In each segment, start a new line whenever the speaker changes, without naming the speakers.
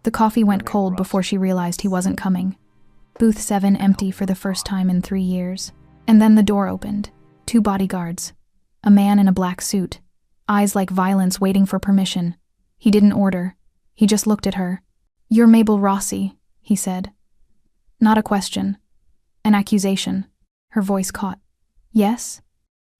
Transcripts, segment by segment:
The coffee went cold before she realized he wasn't coming. Booth 7 empty for the first time in 3 years. And then the door opened. 2 bodyguards. A man in a black suit. Eyes like violence waiting for permission. He didn't order. He just looked at her. "You're Mabel Rossi," he said. Not a question. An accusation. Her voice caught. "Yes?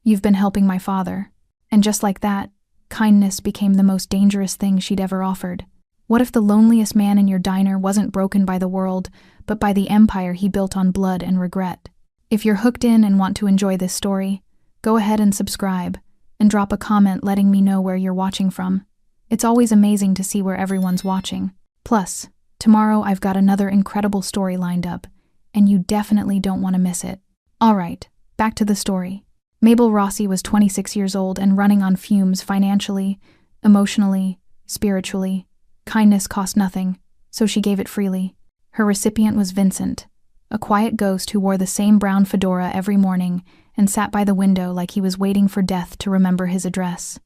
You've been helping my father." And just like that, kindness became the most dangerous thing she'd ever offered. What if the loneliest man in your diner wasn't broken by the world, but by the empire he built on blood and regret? If you're hooked in and want to enjoy this story, go ahead and subscribe, and drop a comment letting me know where you're watching from. It's always amazing to see where everyone's watching. Plus, tomorrow I've got another incredible story lined up, and you definitely don't want to miss it. Alright, back to the story. Mabel Rossi was 26 years old and running on fumes financially, emotionally, spiritually. Kindness cost nothing, so she gave it freely. Her recipient was Vincent, a quiet ghost who wore the same brown fedora every morning and sat by the window like he was waiting for death to remember his address.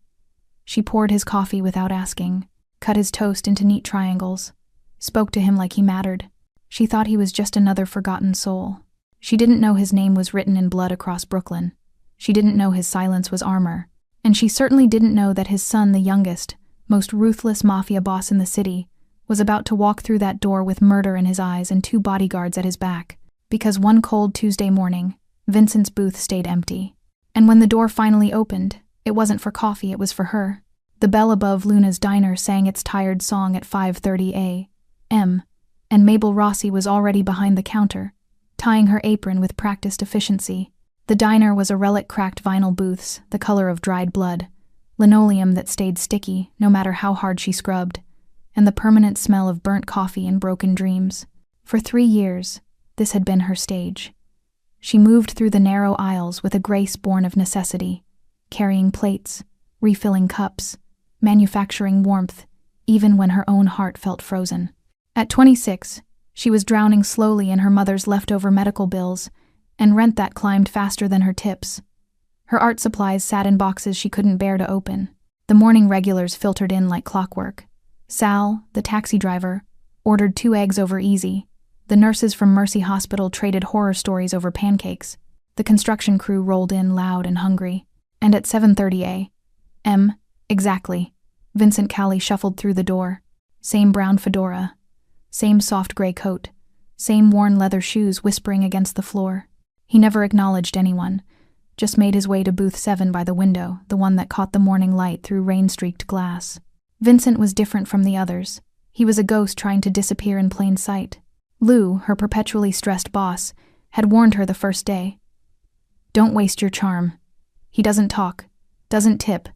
She poured his coffee without asking, cut his toast into neat triangles, spoke to him like he mattered. She thought he was just another forgotten soul. She didn't know his name was written in blood across Brooklyn. She didn't know his silence was armor. And she certainly didn't know that his son, the youngest, most ruthless mafia boss in the city, was about to walk through that door with murder in his eyes and 2 bodyguards at his back. Because one cold Tuesday morning, Vincent's booth stayed empty. And when the door finally opened, it wasn't for coffee, it was for her. The bell above Luna's diner sang its tired song at 5:30 a.m., and Mabel Rossi was already behind the counter, tying her apron with practiced efficiency. The diner was a relic cracked vinyl booths, the color of dried blood, linoleum that stayed sticky no matter how hard she scrubbed, and the permanent smell of burnt coffee and broken dreams. For 3 years, this had been her stage. She moved through the narrow aisles with a grace born of necessity, carrying plates, refilling cups, manufacturing warmth, even when her own heart felt frozen. At 26, she was drowning slowly in her mother's leftover medical bills and rent that climbed faster than her tips. Her art supplies sat in boxes she couldn't bear to open. The morning regulars filtered in like clockwork. Sal, the taxi driver, ordered 2 eggs over easy. The nurses from Mercy Hospital traded horror stories over pancakes. The construction crew rolled in loud and hungry. And at 7:30 a.m., exactly, Vincent Calley shuffled through the door. Same brown fedora, same soft gray coat, same worn leather shoes whispering against the floor. He never acknowledged anyone, just made his way to booth 7 by the window, the one that caught the morning light through rain-streaked glass. Vincent was different from the others. He was a ghost trying to disappear in plain sight. Lou, her perpetually stressed boss, had warned her the first day. "Don't waste your charm. He doesn't talk, doesn't tip.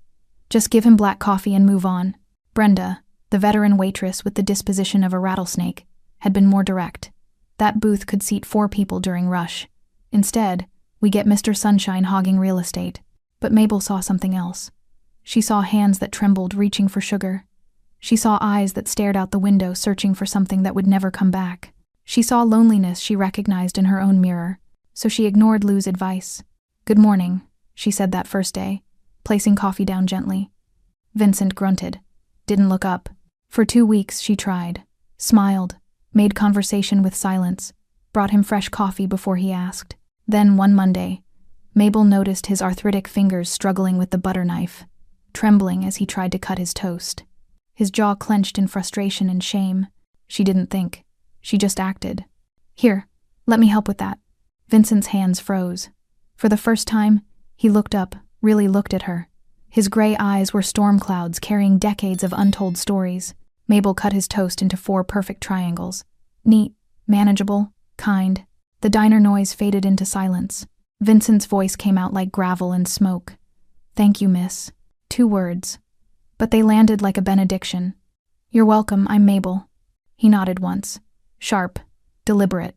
Just give him black coffee and move on." Brenda, the veteran waitress with the disposition of a rattlesnake, had been more direct. That booth could seat 4 people during rush. Instead, we get Mr. Sunshine hogging real estate. But Mabel saw something else. She saw hands that trembled, reaching for sugar. She saw eyes that stared out the window, searching for something that would never come back. She saw loneliness she recognized in her own mirror, so she ignored Lou's advice. "Good morning," she said that first day, placing coffee down gently. Vincent grunted, didn't look up. For 2 weeks she tried, smiled, made conversation with silence, brought him fresh coffee before he asked. Then one Monday, Mabel noticed his arthritic fingers struggling with the butter knife, trembling as he tried to cut his toast. His jaw clenched in frustration and shame. She didn't think. She just acted. "Here, let me help with that." Vincent's hands froze. For the first time, he looked up, really looked at her. His gray eyes were storm clouds carrying decades of untold stories. Mabel cut his toast into 4 perfect triangles. Neat, manageable, kind. The diner noise faded into silence. Vincent's voice came out like gravel and smoke. "Thank you, miss." 2 words. But they landed like a benediction. "You're welcome, I'm Mabel." He nodded once. Sharp, deliberate.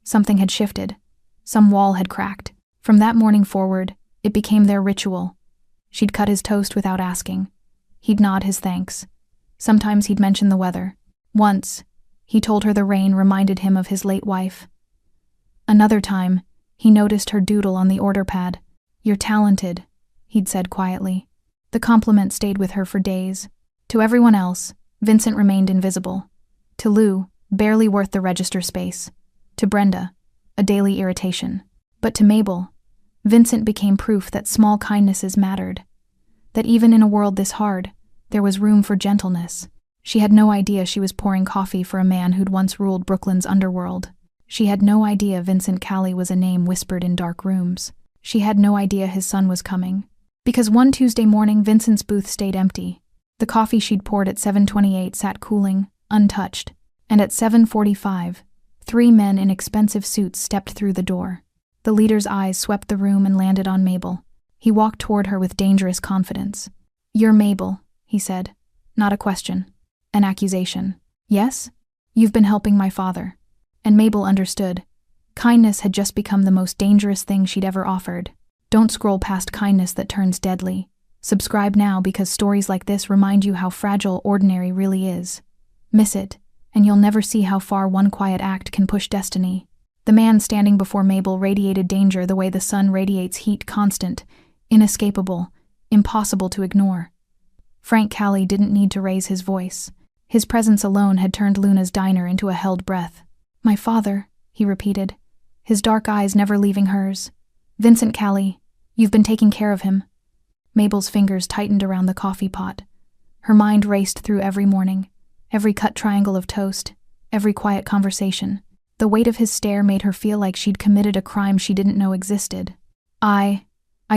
Something had shifted. Some wall had cracked. From that morning forward, it became their ritual. She'd cut his toast without asking. He'd nod his thanks. Sometimes he'd mention the weather. Once, he told her the rain reminded him of his late wife. Another time, he noticed her doodle on the order pad. "You're talented," he'd said quietly. The compliment stayed with her for days. To everyone else, Vincent remained invisible. To Lou, barely worth the register space. To Brenda, a daily irritation. But to Mabel, Vincent became proof that small kindnesses mattered. That even in a world this hard, there was room for gentleness. She had no idea she was pouring coffee for a man who'd once ruled Brooklyn's underworld. She had no idea Vincent Callie was a name whispered in dark rooms. She had no idea his son was coming. Because one Tuesday morning, Vincent's booth stayed empty. The coffee she'd poured at 7:28 sat cooling, untouched. And at 7:45, 3 men in expensive suits stepped through the door. The leader's eyes swept the room and landed on Mabel. He walked toward her with dangerous confidence. "You're Mabel," he said. Not a question. An accusation. "Yes? You've been helping my father." And Mabel understood. Kindness had just become the most dangerous thing she'd ever offered. Don't scroll past kindness that turns deadly. Subscribe now because stories like this remind you how fragile ordinary really is. Miss it, and you'll never see how far one quiet act can push destiny. The man standing before Mabel radiated danger the way the sun radiates heat, constant, inescapable, impossible to ignore. Frank Callie didn't need to raise his voice. His presence alone had turned Luna's diner into a held breath. "My father," he repeated, his dark eyes never leaving hers. "Vincent Callie, you've been taking care of him." Mabel's fingers tightened around the coffee pot. Her mind raced through every morning, every cut triangle of toast, every quiet conversation. The weight of his stare made her feel like she'd committed a crime she didn't know existed. I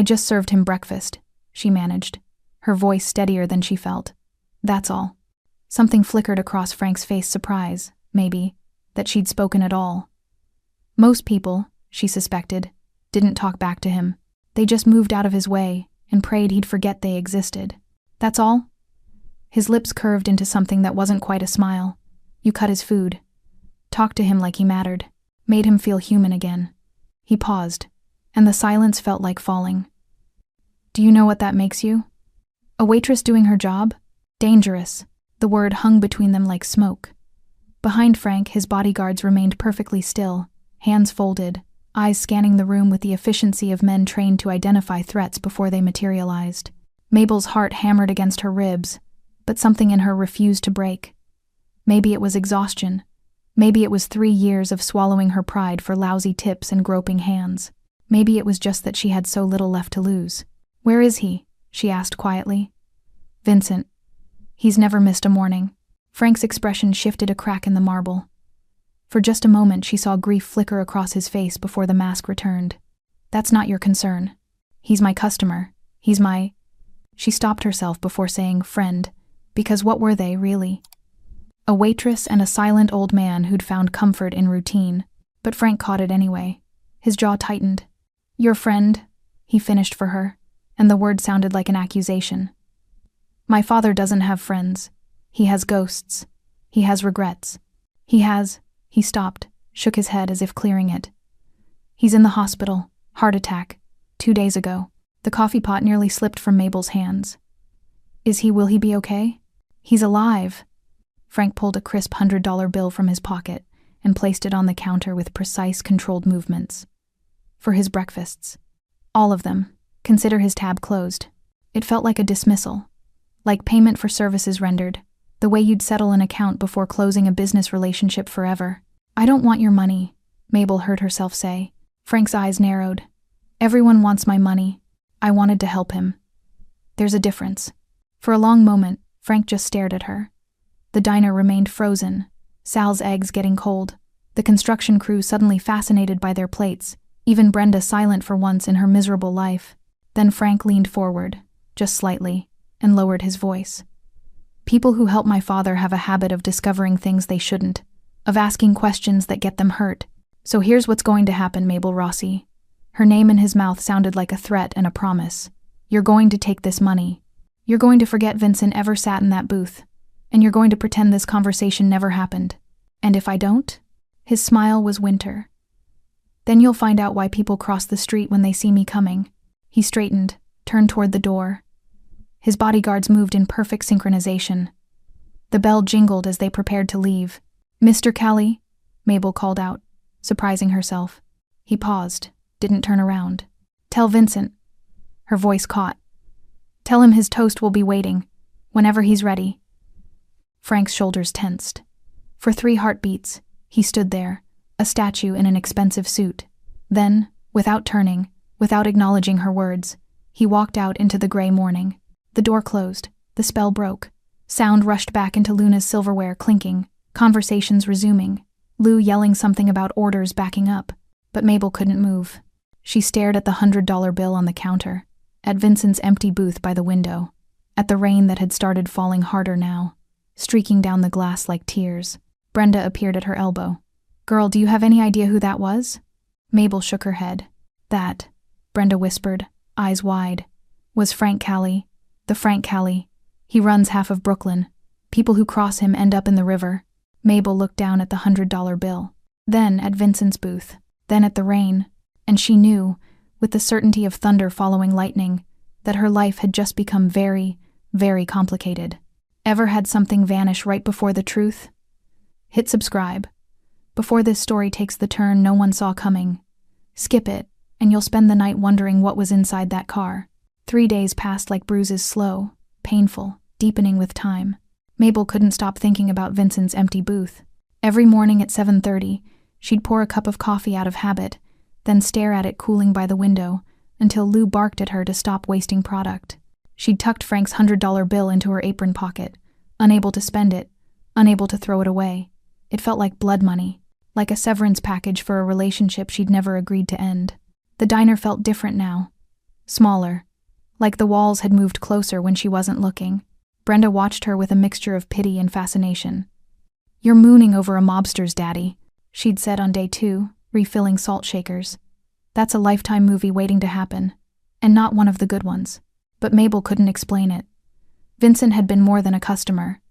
just served him breakfast," she managed, her voice steadier than she felt. "That's all." Something flickered across Frank's face, surprise, maybe, that she'd spoken at all. Most people, she suspected, didn't talk back to him. They just moved out of his way and prayed he'd forget they existed. "That's all?" His lips curved into something that wasn't quite a smile. "You cut his food. Talked to him like he mattered. Made him feel human again." He paused, and the silence felt like falling. "Do you know what that makes you? A waitress doing her job? Dangerous." The word hung between them like smoke. Behind Frank, his bodyguards remained perfectly still, hands folded, eyes scanning the room with the efficiency of men trained to identify threats before they materialized. Mabel's heart hammered against her ribs, but something in her refused to break. Maybe it was exhaustion. Maybe it was 3 years of swallowing her pride for lousy tips and groping hands. Maybe it was just that she had so little left to lose. "Where is he?" she asked quietly. "Vincent. He's never missed a morning." Frank's expression shifted a crack in the marble. For just a moment she saw grief flicker across his face before the mask returned. "That's not your concern. He's my customer. He's my—" She stopped herself before saying friend, because what were they, really? A waitress and a silent old man who'd found comfort in routine. But Frank caught it anyway. His jaw tightened. "Your friend," he finished for her, and the word sounded like an accusation. "My father doesn't have friends. He has ghosts. He has regrets. He stopped, shook his head as if clearing it. "He's in the hospital. Heart attack. 2 days ago." The coffee pot nearly slipped from Mabel's hands. Will he be okay?" "He's alive." Frank pulled a crisp $100 bill from his pocket and placed it on the counter with precise, controlled movements. "For his breakfasts. All of them. Consider his tab closed." It felt like a dismissal. Like payment for services rendered. The way you'd settle an account before closing a business relationship forever. "I don't want your money," Mabel heard herself say. Frank's eyes narrowed. "Everyone wants my money. I wanted to help him. There's a difference." For a long moment, Frank just stared at her. The diner remained frozen, Sal's eggs getting cold, the construction crew suddenly fascinated by their plates, even Brenda silent for once in her miserable life. Then Frank leaned forward, just slightly, and lowered his voice. "People who help my father have a habit of discovering things they shouldn't, of asking questions that get them hurt. So here's what's going to happen, Mabel Rossi." Her name in his mouth sounded like a threat and a promise. "You're going to take this money. You're going to forget Vincent ever sat in that booth. And you're going to pretend this conversation never happened. And if I don't?" His smile was winter. "Then you'll find out why people cross the street when they see me coming." He straightened, turned toward the door. His bodyguards moved in perfect synchronization. The bell jingled as they prepared to leave. "Mr. Callie," Mabel called out, surprising herself. He paused, didn't turn around. "Tell Vincent." Her voice caught. "Tell him his toast will be waiting, whenever he's ready." Frank's shoulders tensed. For 3 heartbeats, he stood there, a statue in an expensive suit. Then, without turning, without acknowledging her words, he walked out into the gray morning. The door closed. The spell broke. Sound rushed back into Luna's silverware clinking, conversations resuming, Lou yelling something about orders backing up. But Mabel couldn't move. She stared at the $100 bill on the counter, at Vincent's empty booth by the window, at the rain that had started falling harder now, streaking down the glass like tears. Brenda appeared at her elbow. "Girl, do you have any idea who that was?" Mabel shook her head. "That," Brenda whispered, eyes wide, "was Frank Callie. The Frank Callie. He runs half of Brooklyn. People who cross him end up in the river." Mabel looked down at the $100 bill, then at Vincent's booth, then at the rain, and she knew, with the certainty of thunder following lightning, that her life had just become very, very complicated. Ever had something vanish right before the truth? Hit subscribe. Before this story takes the turn no one saw coming. Skip it, and you'll spend the night wondering what was inside that car. 3 days passed like bruises, slow, painful, deepening with time. Mabel couldn't stop thinking about Vincent's empty booth. Every morning at 7:30, she'd pour a cup of coffee out of habit, then stare at it cooling by the window, until Lou barked at her to stop wasting product. She'd tucked Frank's $100 bill into her apron pocket, unable to spend it, unable to throw it away. It felt like blood money, like a severance package for a relationship she'd never agreed to end. The diner felt different now. Smaller. Like the walls had moved closer when she wasn't looking. Brenda watched her with a mixture of pity and fascination. "You're mooning over a mobster's daddy," she'd said on day 2, refilling salt shakers. "That's a Lifetime movie waiting to happen, and not one of the good ones." But Mabel couldn't explain it. Vincent had been more than a customer.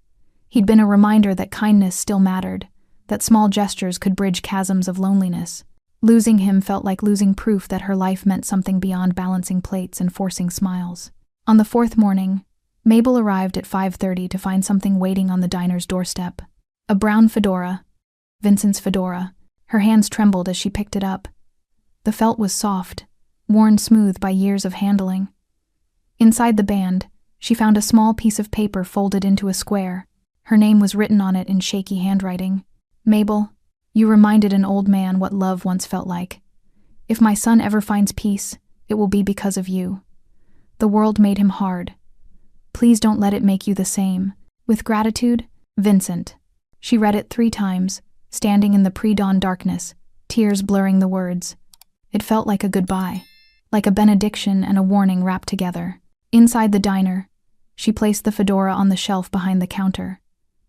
He'd been a reminder that kindness still mattered, that small gestures could bridge chasms of loneliness. Losing him felt like losing proof that her life meant something beyond balancing plates and forcing smiles. On the 4th morning, Mabel arrived at 5:30 to find something waiting on the diner's doorstep. A brown fedora. Vincent's fedora. Her hands trembled as she picked it up. The felt was soft, worn smooth by years of handling. Inside the band, she found a small piece of paper folded into a square. Her name was written on it in shaky handwriting. "Mabel, you reminded an old man what love once felt like. If my son ever finds peace, it will be because of you. The world made him hard. Please don't let it make you the same. With gratitude, Vincent." She read it 3 times, standing in the pre-dawn darkness, tears blurring the words. It felt like a goodbye, like a benediction and a warning wrapped together. Inside the diner, she placed the fedora on the shelf behind the counter,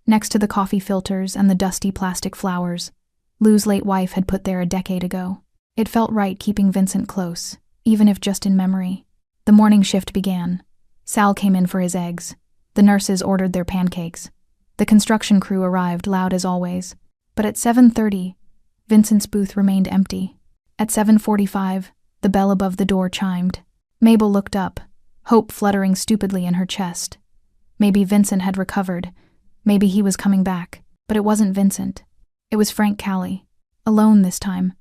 next to the coffee filters and the dusty plastic flowers Lou's late wife had put there a decade ago. It felt right keeping Vincent close, even if just in memory. The morning shift began. Sal came in for his eggs. The nurses ordered their pancakes. The construction crew arrived, loud as always. But at 7:30, Vincent's booth remained empty. At 7:45, the bell above the door chimed. Mabel looked up, hope fluttering stupidly in her chest. Maybe Vincent had recovered. Maybe he was coming back. But it wasn't Vincent. It was Frank Callie. Alone this time.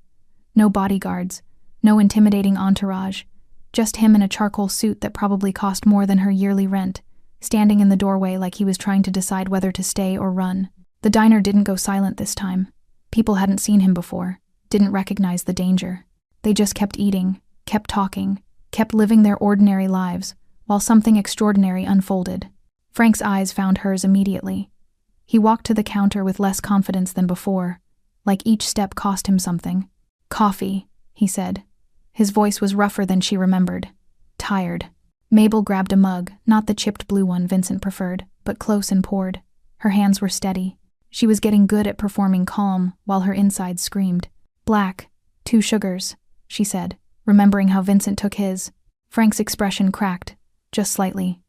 No bodyguards. No intimidating entourage. Just him in a charcoal suit that probably cost more than her yearly rent, standing in the doorway like he was trying to decide whether to stay or run. The diner didn't go silent this time. People hadn't seen him before, didn't recognize the danger. They just kept eating, kept talking, kept living their ordinary lives, while something extraordinary unfolded. Frank's eyes found hers immediately. He walked to the counter with less confidence than before, like each step cost him something. "Coffee," he said. His voice was rougher than she remembered. Tired. Mabel grabbed a mug, not the chipped blue one Vincent preferred, but close and poured. Her hands were steady. She was getting good at performing calm, while her insides screamed. "Black, 2 sugars," she said, remembering how Vincent took his. Frank's expression cracked, just slightly.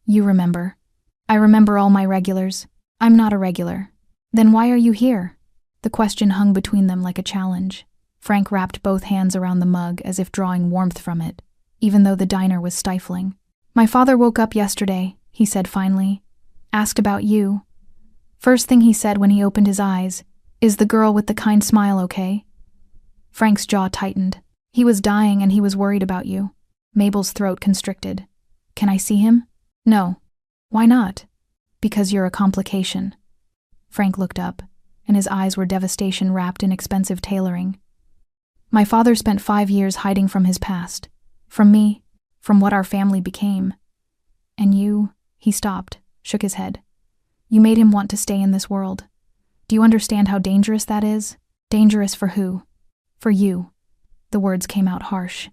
"You remember." "I remember all my regulars. I'm not a regular." "Then why are you here?" The question hung between them like a challenge. Frank wrapped both hands around the mug as if drawing warmth from it, even though the diner was stifling. "My father woke up yesterday," he said finally. "Asked about you. First thing he said when he opened his eyes, 'Is the girl with the kind smile okay?'" Frank's jaw tightened. "He was dying and he was worried about you." Mabel's throat constricted. "Can I see him?" "No." "Why not?" "Because you're a complication." Frank looked up, and his eyes were devastation wrapped in expensive tailoring. My father spent 5 years hiding from his past. From me, from what our family became. And you, he stopped, shook his head. You made him want to stay in this world. Do you understand how dangerous that is? Dangerous for who? For you. The words came out harsh.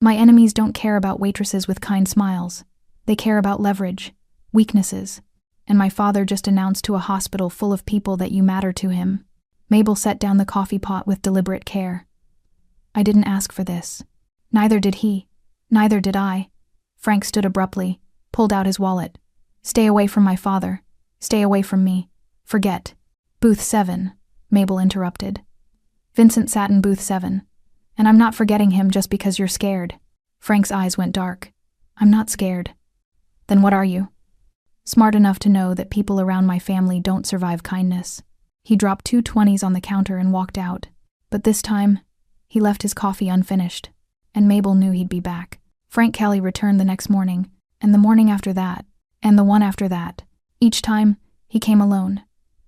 My enemies don't care about waitresses with kind smiles. They care about leverage, weaknesses. And my father just announced to a hospital full of people that you matter to him. Mabel set down the coffee pot with deliberate care. I didn't ask for this. Neither did he. Neither did I. Frank stood abruptly, pulled out his wallet. Stay away from my father. Stay away from me. Forget. Booth 7, Mabel interrupted. Vincent sat in booth 7. And I'm not forgetting him just because you're scared. Frank's eyes went dark. I'm not scared. Then what are you? Smart enough to know that people around my family don't survive kindness. He dropped 2 20s on the counter and walked out. But this time, he left his coffee unfinished. And Mabel knew he'd be back. Frank Kelly returned the next morning, and the morning after that, and the one after that. Each time, he came alone.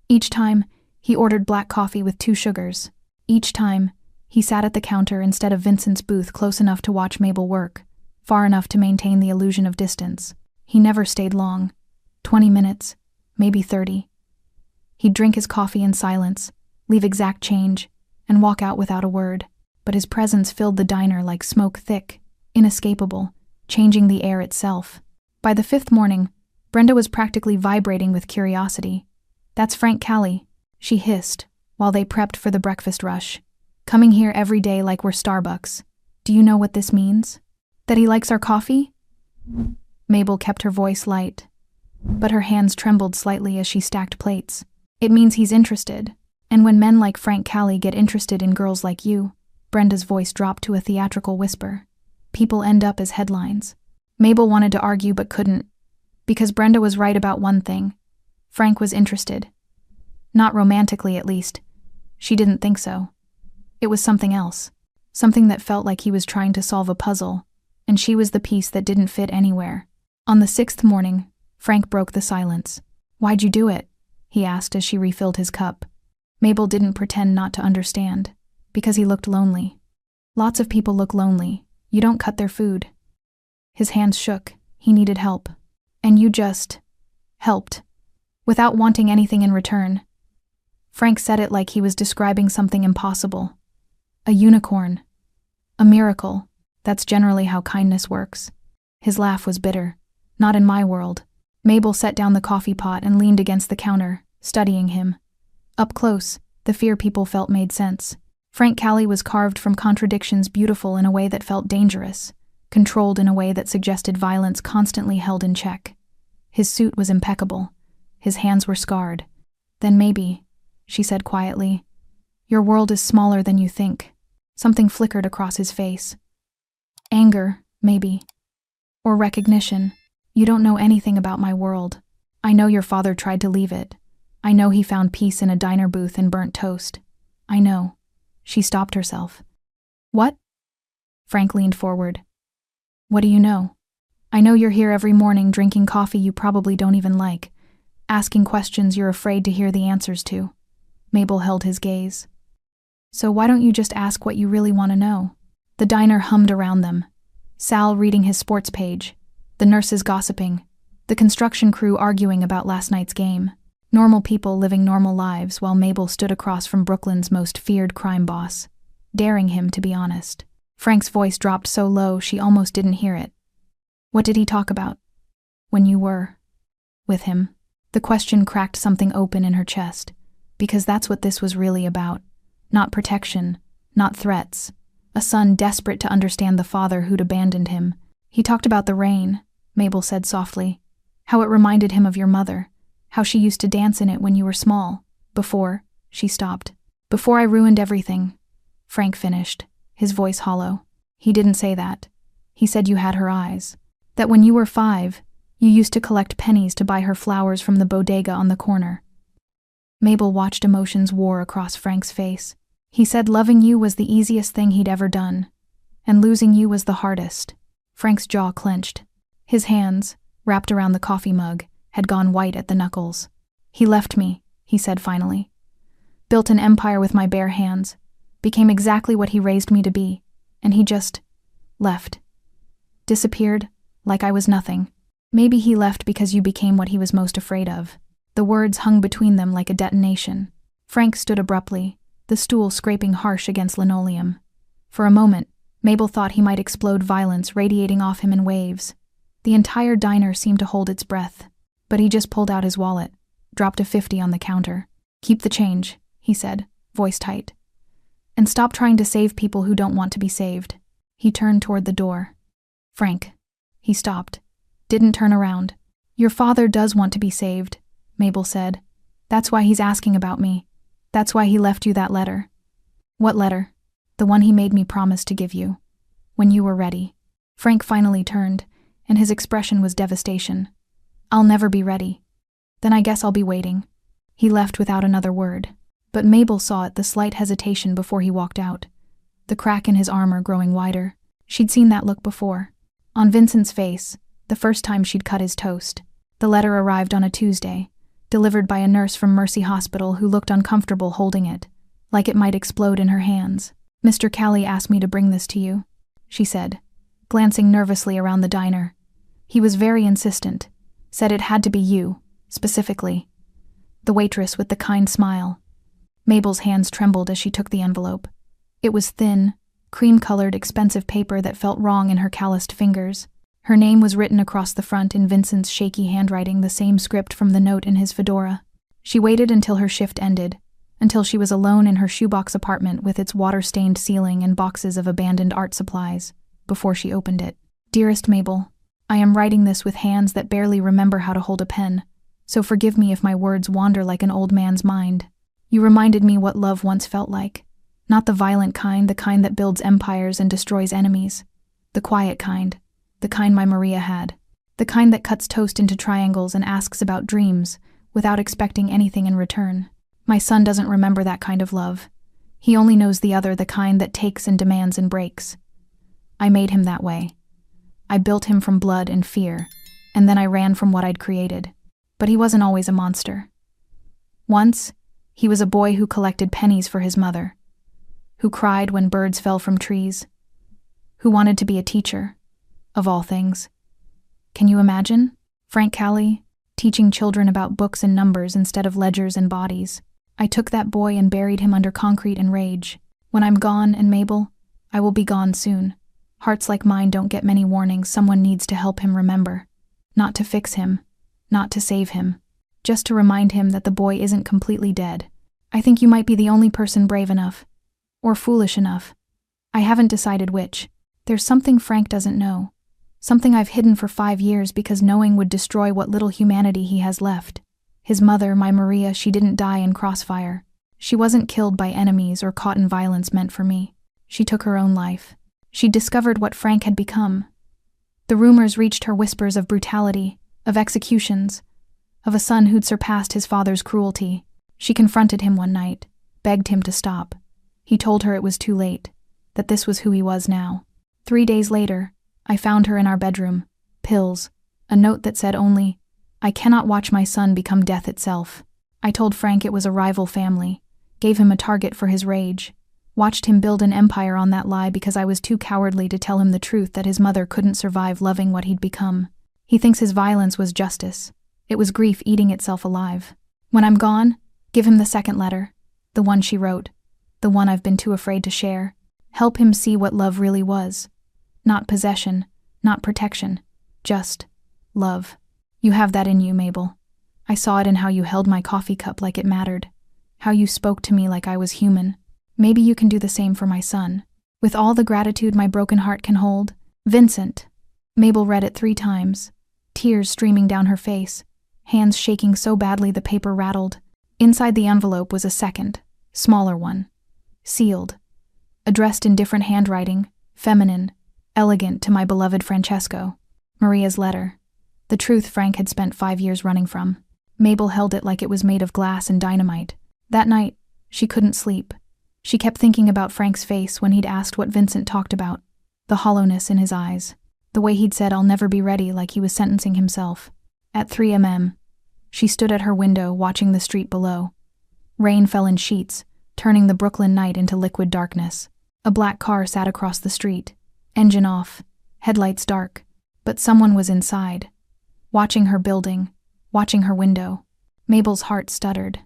Each time, he ordered black coffee with 2 sugars. Each time, he sat at the counter instead of Vincent's booth close enough to watch Mabel work, far enough to maintain the illusion of distance. He never stayed long. 20 minutes, maybe 30. He'd drink his coffee in silence, leave exact change, and walk out without a word. But his presence filled the diner like smoke thick, inescapable, changing the air itself. By the 5th morning, Brenda was practically vibrating with curiosity. That's Frank Kelly, she hissed, while they prepped for the breakfast rush. Coming here every day like we're Starbucks. Do you know what this means? That he likes our coffee? Mabel kept her voice light, but her hands trembled slightly as she stacked plates. It means he's interested. And when men like Frank Kelly get interested in girls like you, Brenda's voice dropped to a theatrical whisper. People end up as headlines. Mabel wanted to argue but couldn't, because Brenda was right about one thing. Frank was interested. Not romantically, at least. She didn't think so. It was something else. Something that felt like he was trying to solve a puzzle, and she was the piece that didn't fit anywhere. On the 6th morning, Frank broke the silence. Why'd you do it? He asked as she refilled his cup. Mabel didn't pretend not to understand. Because he looked lonely. Lots of people look lonely. You don't cut their food. His hands shook. He needed help. And you just helped. Without wanting anything in return. Frank said it like he was describing something impossible. A unicorn. A miracle. That's generally how kindness works. His laugh was bitter. Not in my world. Mabel set down the coffee pot and leaned against the counter, studying him. Up close, the fear people felt made sense. Frank Kelly was carved from contradictions, beautiful in a way that felt dangerous, controlled in a way that suggested violence constantly held in check. His suit was impeccable. His hands were scarred. Then maybe, she said quietly, your world is smaller than you think. Something flickered across his face. Anger, maybe. Or recognition. You don't know anything about my world. I know your father tried to leave it. I know he found peace in a diner booth and burnt toast. I know. She stopped herself. What? Frank leaned forward. What do you know? I know you're here every morning drinking coffee you probably don't even like, asking questions you're afraid to hear the answers to. Mabel held his gaze. So why don't you just ask what you really want to know? The diner hummed around them. Sal reading his sports page, the nurses gossiping, the construction crew arguing about last night's game. Normal people living normal lives while Mabel stood across from Brooklyn's most feared crime boss, daring him to be honest. Frank's voice dropped so low she almost didn't hear it. What did he talk about? When you were with him? The question cracked something open in her chest, because that's what this was really about. Not protection, not threats. A son desperate to understand the father who'd abandoned him. He talked about the rain, Mabel said softly. How it reminded him of your mother. How she used to dance in it when you were small. Before, she stopped. Before I ruined everything. Frank finished, his voice hollow. He didn't say that. He said you had her eyes. That when you were 5, you used to collect pennies to buy her flowers from the bodega on the corner. Mabel watched emotions war across Frank's face. He said loving you was the easiest thing he'd ever done, and losing you was the hardest. Frank's jaw clenched. His hands, wrapped around the coffee mug, had gone white at the knuckles. He left me, he said finally. Built an empire with my bare hands, became exactly what he raised me to be, and he just left. Disappeared, like I was nothing. Maybe he left because you became what he was most afraid of. The words hung between them like a detonation. Frank stood abruptly, the stool scraping harsh against linoleum. For a moment, Mabel thought he might explode, violence radiating off him in waves. The entire diner seemed to hold its breath. But he just pulled out his wallet, dropped a 50 on the counter. "Keep the change," he said, voice tight. "And stop trying to save people who don't want to be saved." He turned toward the door. "Frank." He stopped. Didn't turn around. "Your father does want to be saved," Mabel said. "That's why he's asking about me. That's why he left you that letter." "What letter?" "The one he made me promise to give you. When you were ready." Frank finally turned, and his expression was devastation. "I'll never be ready." "Then I guess I'll be waiting." He left without another word. But Mabel saw it, the slight hesitation before he walked out. The crack in his armor growing wider. She'd seen that look before. On Vincent's face, the first time she'd cut his toast. The letter arrived on a Tuesday, delivered by a nurse from Mercy Hospital who looked uncomfortable holding it, like it might explode in her hands. "Mr. Callie asked me to bring this to you," she said, glancing nervously around the diner. "He was very insistent, said it had to be you, specifically." The waitress with the kind smile. Mabel's hands trembled as she took the envelope. It was thin, cream-colored, expensive paper that felt wrong in her calloused fingers. Her name was written across the front in Vincent's shaky handwriting, the same script from the note in his fedora. She waited until her shift ended, until she was alone in her shoebox apartment with its water-stained ceiling and boxes of abandoned art supplies, before she opened it. "Dearest Mabel, I am writing this with hands that barely remember how to hold a pen, so forgive me if my words wander like an old man's mind. You reminded me what love once felt like. Not the violent kind, the kind that builds empires and destroys enemies. The quiet kind, the kind my Maria had. The kind that cuts toast into triangles and asks about dreams, without expecting anything in return. My son doesn't remember that kind of love. He only knows the other, the kind that takes and demands and breaks. I made him that way. I built him from blood and fear, and then I ran from what I'd created. But he wasn't always a monster. Once, he was a boy who collected pennies for his mother, who cried when birds fell from trees, who wanted to be a teacher, of all things. Can you imagine? Frank Callie, teaching children about books and numbers instead of ledgers and bodies. I took that boy and buried him under concrete and rage. When I'm gone, and Mabel, I will be gone soon. Hearts like mine don't get many warnings. Someone needs to help him remember. Not to fix him, not to save him, just to remind him that the boy isn't completely dead. I think you might be the only person brave enough, or foolish enough. I haven't decided which. There's something Frank doesn't know. Something I've hidden for 5 years because knowing would destroy what little humanity he has left. His mother, my Maria, she didn't die in crossfire. She wasn't killed by enemies or caught in violence meant for me. She took her own life. She discovered what Frank had become. The rumors reached her, whispers of brutality, of executions, of a son who'd surpassed his father's cruelty. She confronted him one night, begged him to stop. He told her it was too late, that this was who he was now. 3 days later, I found her in our bedroom, pills, a note that said only, "I cannot watch my son become death itself." I told Frank it was a rival family, gave him a target for his rage, watched him build an empire on that lie because I was too cowardly to tell him the truth that his mother couldn't survive loving what he'd become. He thinks his violence was justice. It was grief eating itself alive. When I'm gone, give him the second letter, the one she wrote, the one I've been too afraid to share. Help him see what love really was. Not possession, not protection, just love. You have that in you, Mabel. I saw it in how you held my coffee cup like it mattered, how you spoke to me like I was human. Maybe you can do the same for my son. With all the gratitude my broken heart can hold. Vincent. Mabel read it 3 times, tears streaming down her face, hands shaking so badly the paper rattled. Inside the envelope was a second, smaller one, sealed, addressed in different handwriting, feminine, elegant, to my beloved Francesco. Maria's letter. The truth Frank had spent 5 years running from. Mabel held it like it was made of glass and dynamite. That night, she couldn't sleep. She kept thinking about Frank's face when he'd asked what Vincent talked about, the hollowness in his eyes, the way he'd said, "I'll never be ready," like he was sentencing himself. At 3 a.m., She stood at her window, watching the street below. Rain fell in sheets, turning the Brooklyn night into liquid darkness. A black car sat across the street, engine off, headlights dark, but someone was inside, watching her building, watching her window. Mabel's heart stuttered.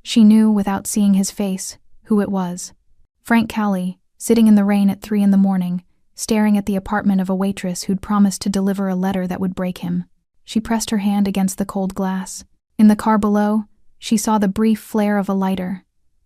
She knew, without seeing his face, who it was. Frank Callie, sitting in the rain at 3 a.m, staring at the apartment of a waitress who'd promised to deliver a letter that would break him. She pressed her hand against the cold glass. In the car below, she saw the brief flare of a lighter,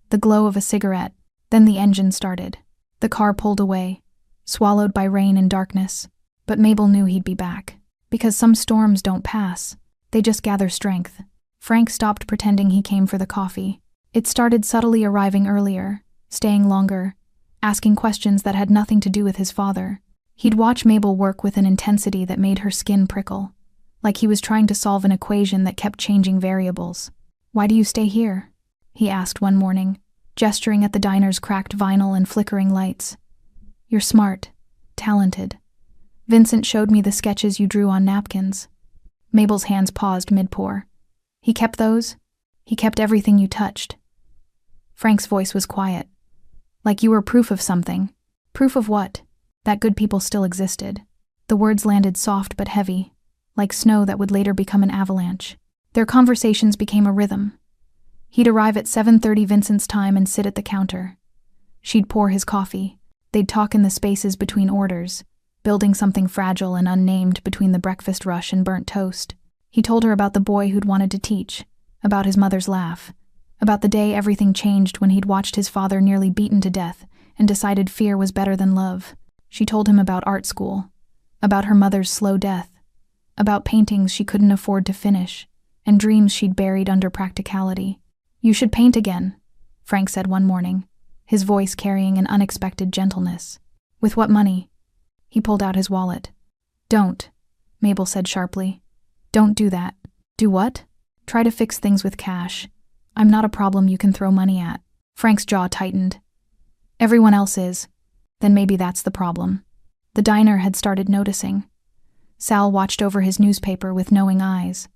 the glow of a cigarette, then the engine started. The car pulled away, swallowed by rain and darkness. But Mabel knew he'd be back. Because some storms don't pass, they just gather strength. Frank stopped pretending he came for the coffee. It started subtly arriving earlier, staying longer, asking questions that had nothing to do with his father. He'd watch Mabel work with an intensity that made her skin prickle, like he was trying to solve an equation that kept changing variables. "Why do you stay here?" he asked one morning, gesturing at the diner's cracked vinyl and flickering lights. "You're smart, talented. Vincent showed me the sketches you drew on napkins." Mabel's hands paused mid-pour. "He kept those? He kept everything you touched." Frank's voice was quiet. "Like you were proof of something." "Proof of what?" "That good people still existed." The words landed soft but heavy, like snow that would later become an avalanche. Their conversations became a rhythm. He'd arrive at 7:30 Vincent's time and sit at the counter. She'd pour his coffee. They'd talk in the spaces between orders, building something fragile and unnamed between the breakfast rush and burnt toast. He told her about the boy who'd wanted to teach, about his mother's laugh, about the day everything changed when he'd watched his father nearly beaten to death and decided fear was better than love. She told him about art school, about her mother's slow death, about paintings she couldn't afford to finish, and dreams she'd buried under practicality. "You should paint again," Frank said one morning, his voice carrying an unexpected gentleness. "With what money?" He pulled out his wallet. "Don't," Mabel said sharply. "Don't do that." "Do what?" "Try to fix things with cash. I'm not a problem you can throw money at." Frank's jaw tightened. "Everyone else is. Then maybe that's the problem." The diner had started noticing. Sal watched over his newspaper with knowing eyes.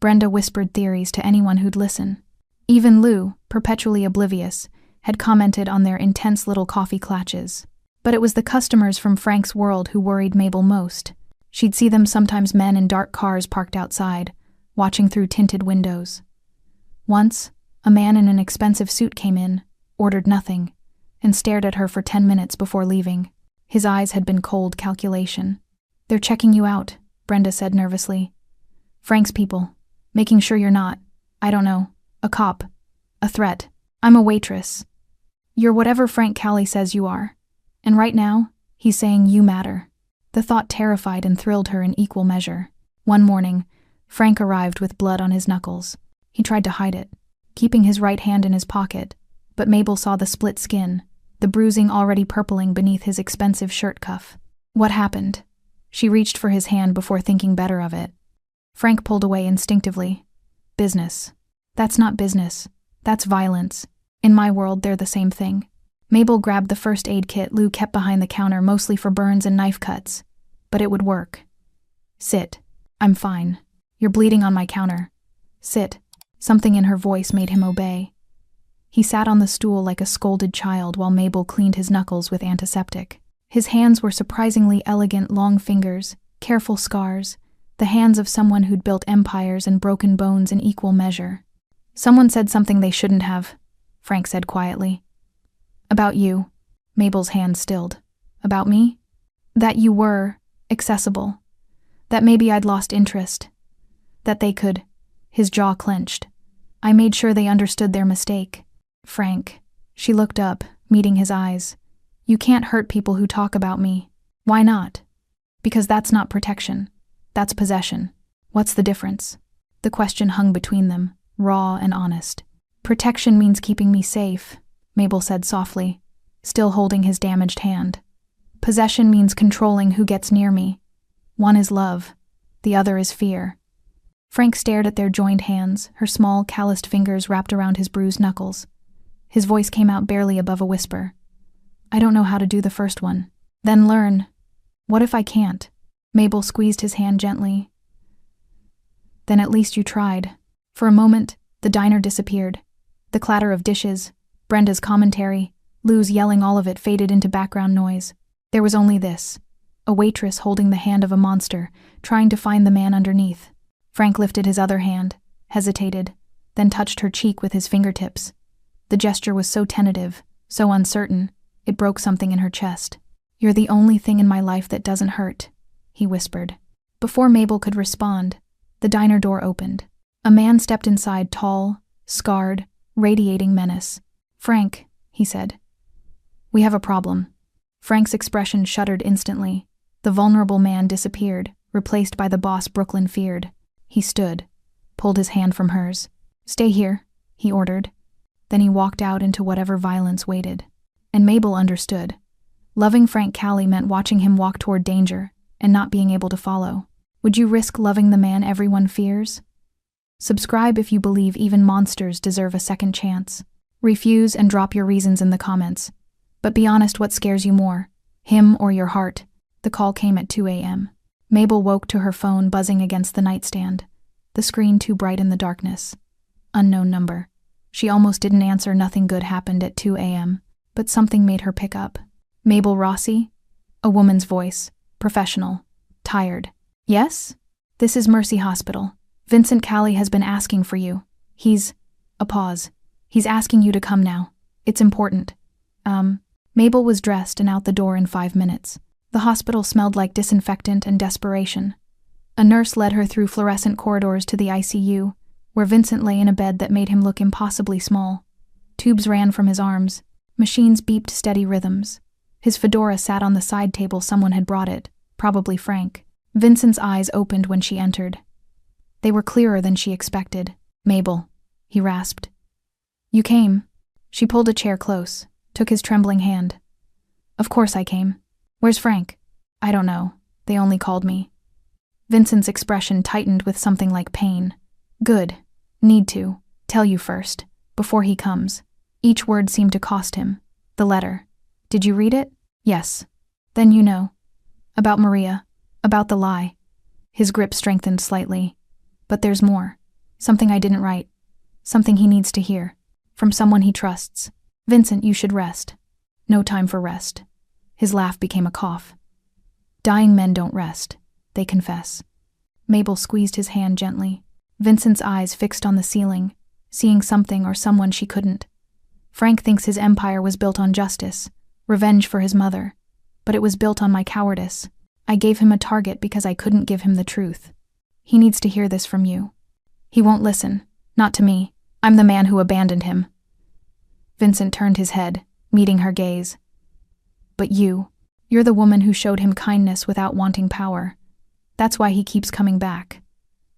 Brenda whispered theories to anyone who'd listen. Even Lou, perpetually oblivious, had commented on their intense little coffee clatches. But it was the customers from Frank's world who worried Mabel most. She'd see them sometimes, men in dark cars parked outside, watching through tinted windows. Once, a man in an expensive suit came in, ordered nothing, and stared at her for 10 minutes before leaving. His eyes had been cold calculation. "They're checking you out," Brenda said nervously. "Frank's people, making sure you're not, I don't know, a cop, a threat. I'm a waitress. You're whatever Frank Callie says you are. And right now, he's saying you matter." The thought terrified and thrilled her in equal measure. One morning, Frank arrived with blood on his knuckles. He tried to hide it, keeping his right hand in his pocket, but Mabel saw the split skin, the bruising already purpling beneath his expensive shirt cuff. "What happened?" She reached for his hand before thinking better of it. Frank pulled away instinctively. "Business." "That's not business. That's violence. In my world, they're the same thing." Mabel grabbed the first aid kit Lou kept behind the counter, mostly for burns and knife cuts. But it would work. "Sit. I'm fine. You're bleeding on my counter. Sit." Something in her voice made him obey. He sat on the stool like a scolded child while Mabel cleaned his knuckles with antiseptic. His hands were surprisingly elegant, long fingers, careful scars, the hands of someone who'd built empires and broken bones in equal measure. "Someone said something they shouldn't have," Frank said quietly. "About you." Mabel's hand stilled. "About me?" "That you were accessible. That maybe I'd lost interest. That they could." His jaw clenched. "I made sure they understood their mistake." "Frank." She looked up, meeting his eyes. "You can't hurt people who talk about me." "Why not?" "Because that's not protection. That's possession." "What's the difference?" The question hung between them, raw and honest. "Protection means keeping me safe," Mabel said softly, still holding his damaged hand. "Possession means controlling who gets near me. One is love, the other is fear." Frank stared at their joined hands, her small, calloused fingers wrapped around his bruised knuckles. His voice came out barely above a whisper. "I don't know how to do the first one." "Then learn." "What if I can't?" Mabel squeezed his hand gently. "Then at least you tried." For a moment, the diner disappeared. The clatter of dishes, Brenda's commentary, Lou's yelling, all of it faded into background noise. There was only this: a waitress holding the hand of a monster, trying to find the man underneath. Frank lifted his other hand, hesitated, then touched her cheek with his fingertips. The gesture was so tentative, so uncertain, it broke something in her chest. "You're the only thing in my life that doesn't hurt," he whispered. Before Mabel could respond, the diner door opened. A man stepped inside, tall, scarred, radiating menace. "Frank," he said. "We have a problem." Frank's expression shuddered instantly. The vulnerable man disappeared, replaced by the boss Brooklyn feared. He stood, pulled his hand from hers. "Stay here," he ordered. Then he walked out into whatever violence waited. And Mabel understood. Loving Frank Callie meant watching him walk toward danger and not being able to follow. Would you risk loving the man everyone fears? Subscribe if you believe even monsters deserve a second chance. Refuse and drop your reasons in the comments. But be honest, what scares you more, him or your heart? The call came at 2 a.m. Mabel woke to her phone buzzing against the nightstand, the screen too bright in the darkness. Unknown number. She almost didn't answer. Nothing good happened at 2 a.m., but something made her pick up. "Mabel Rossi?" A woman's voice, professional, tired. "Yes? This is Mercy Hospital. Vincent Callie has been asking for you. A pause. "He's asking you to come now. It's important." Mabel was dressed and out the door in 5 minutes. The hospital smelled like disinfectant and desperation. A nurse led her through fluorescent corridors to the ICU, where Vincent lay in a bed that made him look impossibly small. Tubes ran from his arms. Machines beeped steady rhythms. His fedora sat on the side table. Someone had brought it, probably Frank. Vincent's eyes opened when she entered. They were clearer than she expected. "Mabel," he rasped. "You came." She pulled a chair close, took his trembling hand. "Of course I came. Where's Frank?" "I don't know. They only called me." Vincent's expression tightened with something like pain. "Good. Need to tell you first, before he comes." Each word seemed to cost him. "The letter. Did you read it?" "Yes." "Then you know. About Maria. About the lie." His grip strengthened slightly. "But there's more. Something I didn't write. Something he needs to hear. From someone he trusts. Vincent, you should rest." "No time for rest." His laugh became a cough. "Dying men don't rest. They confess." Mabel squeezed his hand gently. Vincent's eyes fixed on the ceiling, seeing something or someone she couldn't. "Frank thinks his empire was built on justice, revenge for his mother. But it was built on my cowardice. I gave him a target because I couldn't give him the truth. He needs to hear this from you. He won't listen. Not to me. I'm the man who abandoned him." Vincent turned his head, meeting her gaze. "But you're the woman who showed him kindness without wanting power. That's why he keeps coming back.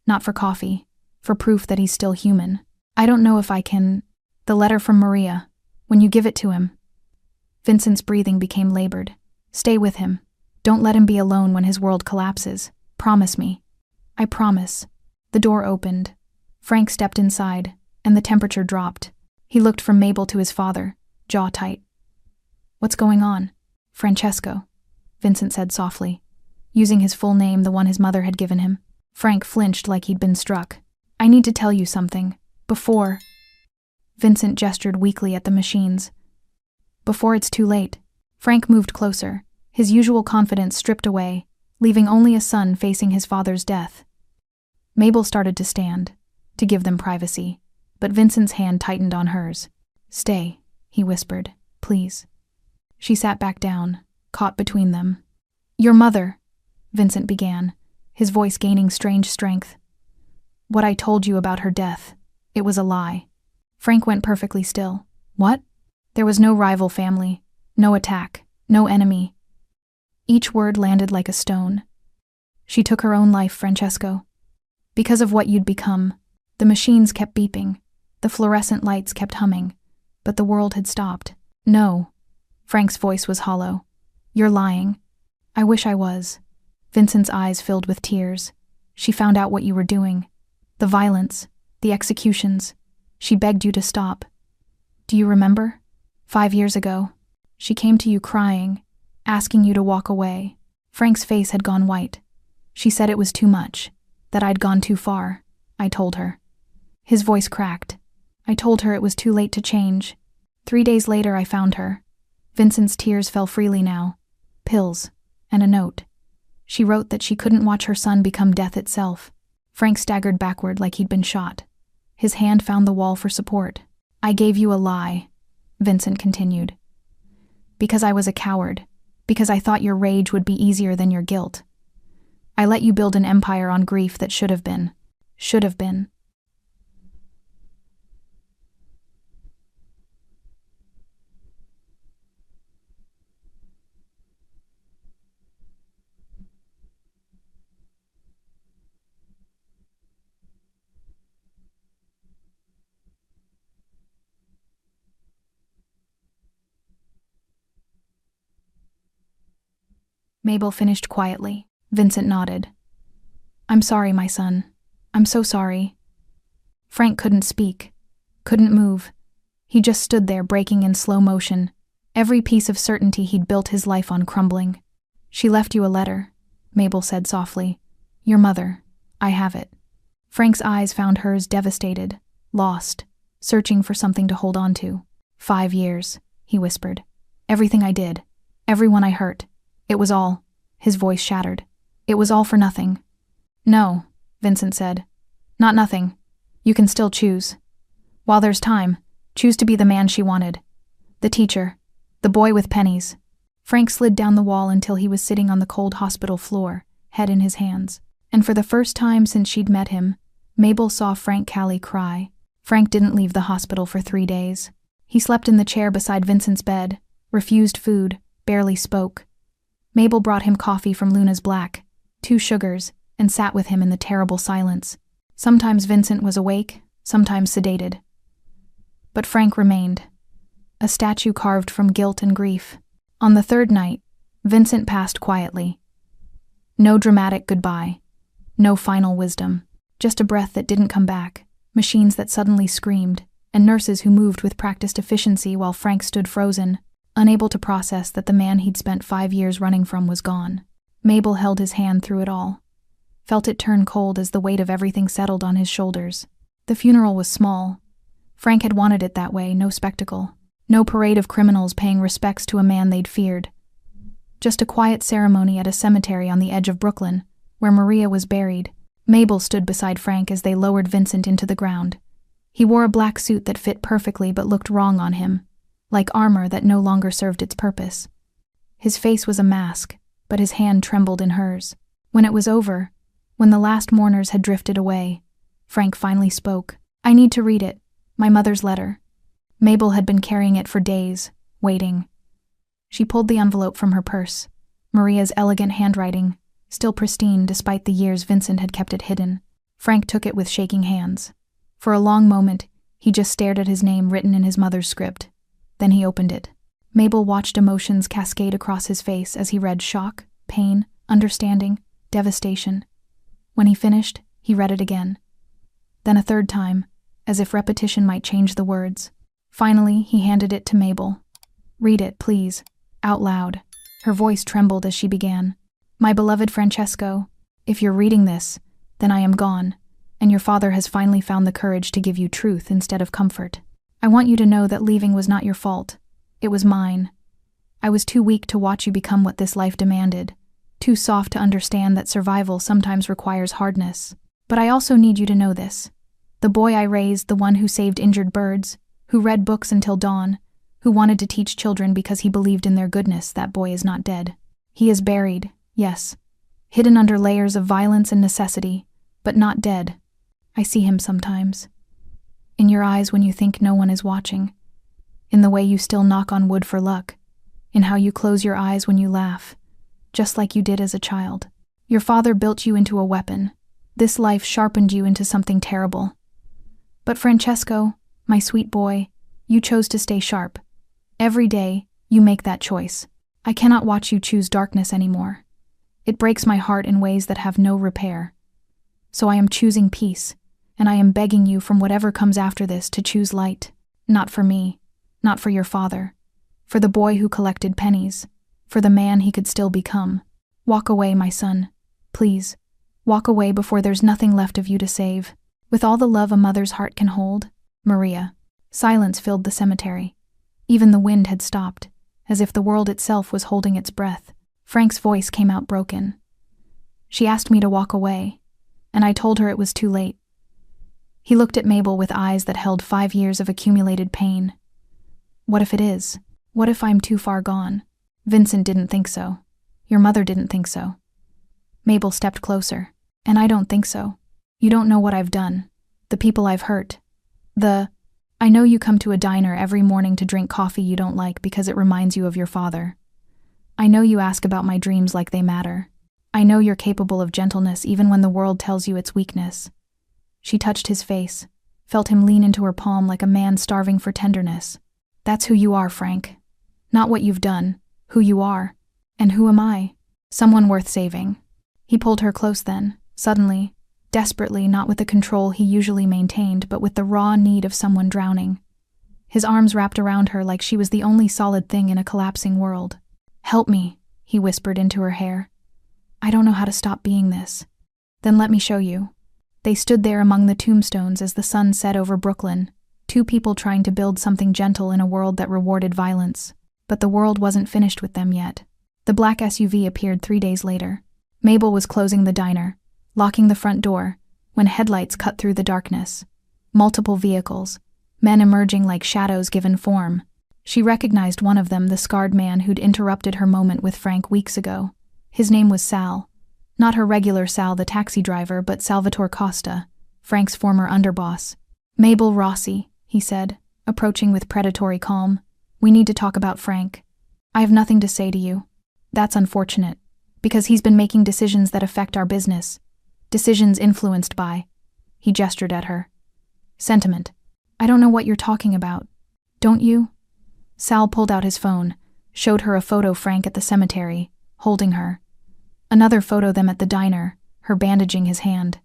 Not for coffee, for proof that he's still human. I don't know if I can—" "The letter from Maria. When you give it to him." Vincent's breathing became labored. "Stay with him. Don't let him be alone when his world collapses. Promise me." "I promise." The door opened. Frank stepped inside, and the temperature dropped. He looked from Mabel to his father, jaw tight. "What's going on?" "Francesco," Vincent said softly, using his full name, the one his mother had given him. Frank flinched like he'd been struck. "I need to tell you something. Before—" Vincent gestured weakly at the machines. "Before it's too late." Frank moved closer, his usual confidence stripped away, leaving only a son facing his father's death. Mabel started to stand, to give them privacy, but Vincent's hand tightened on hers. "Stay," he whispered, "please." She sat back down, caught between them. "Your mother," Vincent began, his voice gaining strange strength. "What I told you about her death, it was a lie." Frank went perfectly still. "What?" "There was no rival family, no attack, no enemy." Each word landed like a stone. "She took her own life, Francesco. Because of what you'd become. The machines kept beeping. The fluorescent lights kept humming. But the world had stopped." "No." Frank's voice was hollow. "You're lying." "I wish I was." Vincent's eyes filled with tears. "She found out what you were doing. The violence, the executions. She begged you to stop. Do you remember? 5 years ago. She came to you crying, asking you to walk away." Frank's face had gone white. "She said it was too much, that I'd gone too far," I told her. His voice cracked. I told her it was too late to change. 3 days later I found her. Vincent's tears fell freely now. Pills. And a note. She wrote that she couldn't watch her son become death itself. Frank staggered backward like he'd been shot. His hand found the wall for support. I gave you a lie, Vincent continued. Because I was a coward. Because I thought your rage would be easier than your guilt. I let you build an empire on grief that should have been. Should have been. Mabel finished quietly. Vincent nodded. I'm sorry, my son. I'm so sorry. Frank couldn't speak. Couldn't move. He just stood there breaking in slow motion. Every piece of certainty he'd built his life on crumbling. She left you a letter, Mabel said softly. Your mother. I have it. Frank's eyes found hers devastated, lost, searching for something to hold on to. 5 years, he whispered. Everything I did. Everyone I hurt. It was all. His voice shattered. It was all for nothing. No, Vincent said. Not nothing. You can still choose. While there's time, choose to be the man she wanted. The teacher. The boy with pennies. Frank slid down the wall until he was sitting on the cold hospital floor, head in his hands. And for the first time since she'd met him, Mabel saw Frank Callie cry. Frank didn't leave the hospital for 3 days. He slept in the chair beside Vincent's bed, refused food, barely spoke. Mabel brought him coffee from Luna's Black, 2 sugars, and sat with him in the terrible silence. Sometimes Vincent was awake, sometimes sedated. But Frank remained, a statue carved from guilt and grief. On the 3rd night, Vincent passed quietly. No dramatic goodbye, no final wisdom, just a breath that didn't come back, machines that suddenly screamed, and nurses who moved with practiced efficiency while Frank stood frozen, unable to process that the man he'd spent 5 years running from was gone. Mabel held his hand through it all, felt it turn cold as the weight of everything settled on his shoulders. The funeral was small. Frank had wanted it that way, no spectacle. No parade of criminals paying respects to a man they'd feared. Just a quiet ceremony at a cemetery on the edge of Brooklyn, where Maria was buried. Mabel stood beside Frank as they lowered Vincent into the ground. He wore a black suit that fit perfectly but looked wrong on him, like armor that no longer served its purpose. His face was a mask, but his hand trembled in hers. When it was over, when the last mourners had drifted away, Frank finally spoke. I need to read it, my mother's letter. Mabel had been carrying it for days, waiting. She pulled the envelope from her purse, Maria's elegant handwriting, still pristine despite the years Vincent had kept it hidden. Frank took it with shaking hands. For a long moment, he just stared at his name written in his mother's script. Then he opened it. Mabel watched emotions cascade across his face as he read shock, pain, understanding, devastation. When he finished, he read it again. Then a 3rd time, as if repetition might change the words. Finally, he handed it to Mabel. Read it, please, out loud. Her voice trembled as she began. My beloved Francesco, if you're reading this, then I am gone, and your father has finally found the courage to give you truth instead of comfort. I want you to know that leaving was not your fault. It was mine. I was too weak to watch you become what this life demanded, too soft to understand that survival sometimes requires hardness. But I also need you to know this. The boy I raised, the one who saved injured birds, who read books until dawn, who wanted to teach children because he believed in their goodness, that boy is not dead. He is buried, yes, hidden under layers of violence and necessity, but not dead. I see him sometimes. In your eyes when you think no one is watching. In the way you still knock on wood for luck. In how you close your eyes when you laugh, just like you did as a child. Your father built you into a weapon. This life sharpened you into something terrible. But Francesco, my sweet boy, you chose to stay sharp. Every day, you make that choice. I cannot watch you choose darkness anymore. It breaks my heart in ways that have no repair. So I am choosing peace, and I am begging you from whatever comes after this to choose light. Not for me, not for your father, for the boy who collected pennies, for the man he could still become. Walk away, my son. Please, walk away before there's nothing left of you to save. With all the love a mother's heart can hold, Maria. Silence filled the cemetery. Even the wind had stopped, as if the world itself was holding its breath. Frank's voice came out broken. She asked me to walk away, and I told her it was too late. He looked at Mabel with eyes that held 5 years of accumulated pain. What if it is? What if I'm too far gone? Vincent didn't think so. Your mother didn't think so. Mabel stepped closer. And I don't think so. You don't know what I've done. The people I've hurt. I know you come to a diner every morning to drink coffee you don't like because it reminds you of your father. I know you ask about my dreams like they matter. I know you're capable of gentleness even when the world tells you it's weakness. She touched his face, felt him lean into her palm like a man starving for tenderness. That's who you are, Frank. Not what you've done, who you are. And who am I? Someone worth saving. He pulled her close then, suddenly, desperately, not with the control he usually maintained, but with the raw need of someone drowning. His arms wrapped around her like she was the only solid thing in a collapsing world. Help me, he whispered into her hair. I don't know how to stop being this. Then let me show you. They stood there among the tombstones as the sun set over Brooklyn, 2 people trying to build something gentle in a world that rewarded violence. But the world wasn't finished with them yet. The black SUV appeared 3 days later. Mabel was closing the diner, locking the front door, when headlights cut through the darkness. Multiple vehicles, men emerging like shadows given form. She recognized one of them, the scarred man who'd interrupted her moment with Frank weeks ago. His name was Sal. Not her regular Sal, the taxi driver, but Salvatore Costa, Frank's former underboss. Mabel Rossi, he said, approaching with predatory calm. We need to talk about Frank. I have nothing to say to you. That's unfortunate, because he's been making decisions that affect our business. Decisions influenced by, he gestured at her, sentiment. I don't know what you're talking about. Don't you? Sal pulled out his phone, showed her a photo Frank at the cemetery, holding her. Another photo them at the diner, her bandaging his hand.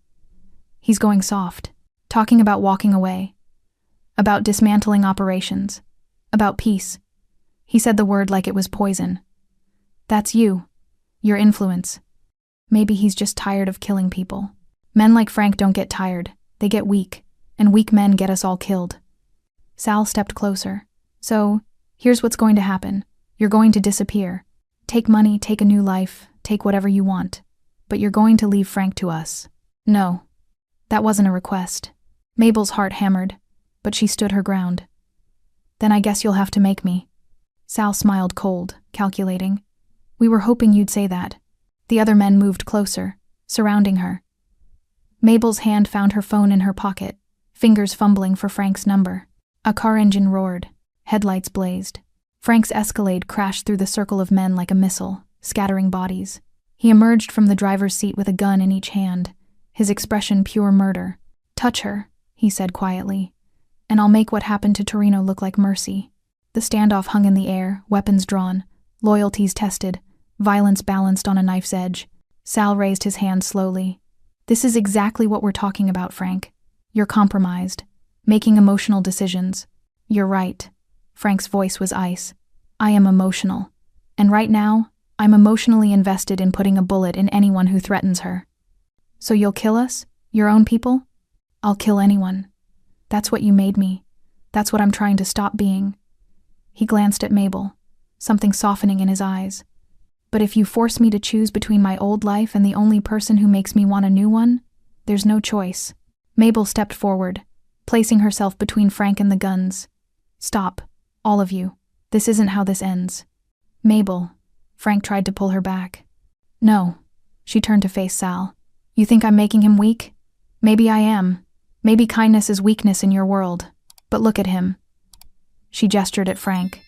He's going soft, talking about walking away, about dismantling operations, about peace. He said the word like it was poison. That's you, your influence. Maybe he's just tired of killing people. Men like Frank don't get tired, they get weak, and weak men get us all killed. Sal stepped closer. So, here's what's going to happen. You're going to disappear. Take money, take a new life, take whatever you want. But you're going to leave Frank to us. No. That wasn't a request. Mabel's heart hammered, but she stood her ground. Then I guess you'll have to make me. Sal smiled cold, calculating. We were hoping you'd say that. The other men moved closer, surrounding her. Mabel's hand found her phone in her pocket, fingers fumbling for Frank's number. A car engine roared. Headlights blazed. Frank's Escalade crashed through the circle of men like a missile, scattering bodies. He emerged from the driver's seat with a gun in each hand, his expression pure murder. Touch her, he said quietly, and I'll make what happened to Torino look like mercy. The standoff hung in the air, weapons drawn, loyalties tested, violence balanced on a knife's edge. Sal raised his hand slowly. This is exactly what we're talking about, Frank. You're compromised, making emotional decisions. You're right. Frank's voice was ice. I am emotional. And right now, I'm emotionally invested in putting a bullet in anyone who threatens her. So you'll kill us? Your own people? I'll kill anyone. That's what you made me. That's what I'm trying to stop being. He glanced at Mabel, something softening in his eyes. But if you force me to choose between my old life and the only person who makes me want a new one, there's no choice. Mabel stepped forward, placing herself between Frank and the guns. Stop, all of you. This isn't how this ends. Mabel. Frank tried to pull her back. No. She turned to face Sal. You think I'm making him weak? Maybe I am. Maybe kindness is weakness in your world. But look at him. She gestured at Frank.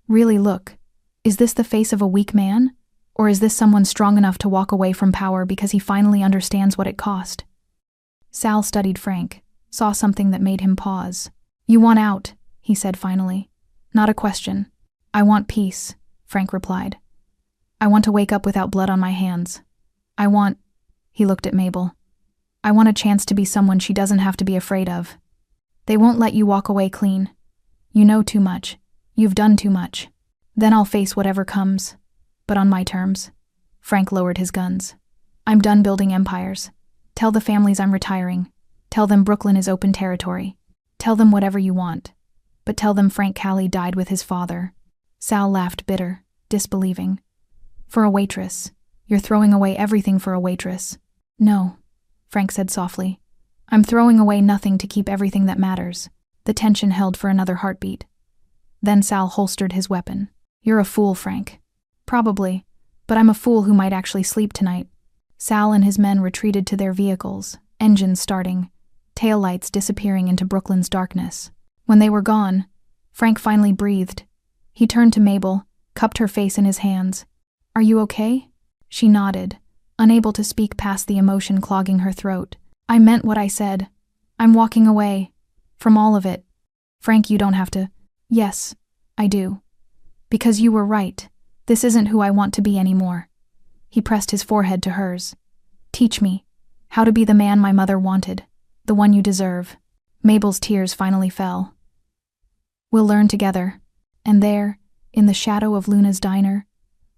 Really look. Is this the face of a weak man? Or is this someone strong enough to walk away from power because he finally understands what it cost? Sal studied Frank, saw something that made him pause. You want out, he said finally. Not a question. I want peace, Frank replied. I want to wake up without blood on my hands. I want, he looked at Mabel. I want a chance to be someone she doesn't have to be afraid of. They won't let you walk away clean. You know too much. You've done too much. Then I'll face whatever comes. But on my terms. Frank lowered his guns. I'm done building empires. Tell the families I'm retiring. Tell them Brooklyn is open territory. Tell them whatever you want. But tell them Frank Callie died with his father. Sal laughed bitter, disbelieving. For a waitress. You're throwing away everything for a waitress. No, Frank said softly. I'm throwing away nothing to keep everything that matters. The tension held for another heartbeat. Then Sal holstered his weapon. You're a fool, Frank. Probably, but I'm a fool who might actually sleep tonight. Sal and his men retreated to their vehicles, engines starting, taillights disappearing into Brooklyn's darkness. When they were gone, Frank finally breathed. He turned to Mabel, cupped her face in his hands. Are you okay? She nodded, unable to speak past the emotion clogging her throat. I meant what I said. I'm walking away. From all of it. Frank, you don't have to. Yes, I do. Because you were right. This isn't who I want to be anymore. He pressed his forehead to hers. Teach me how to be the man my mother wanted, the one you deserve. Mabel's tears finally fell. We'll learn together. And there, in the shadow of Luna's diner,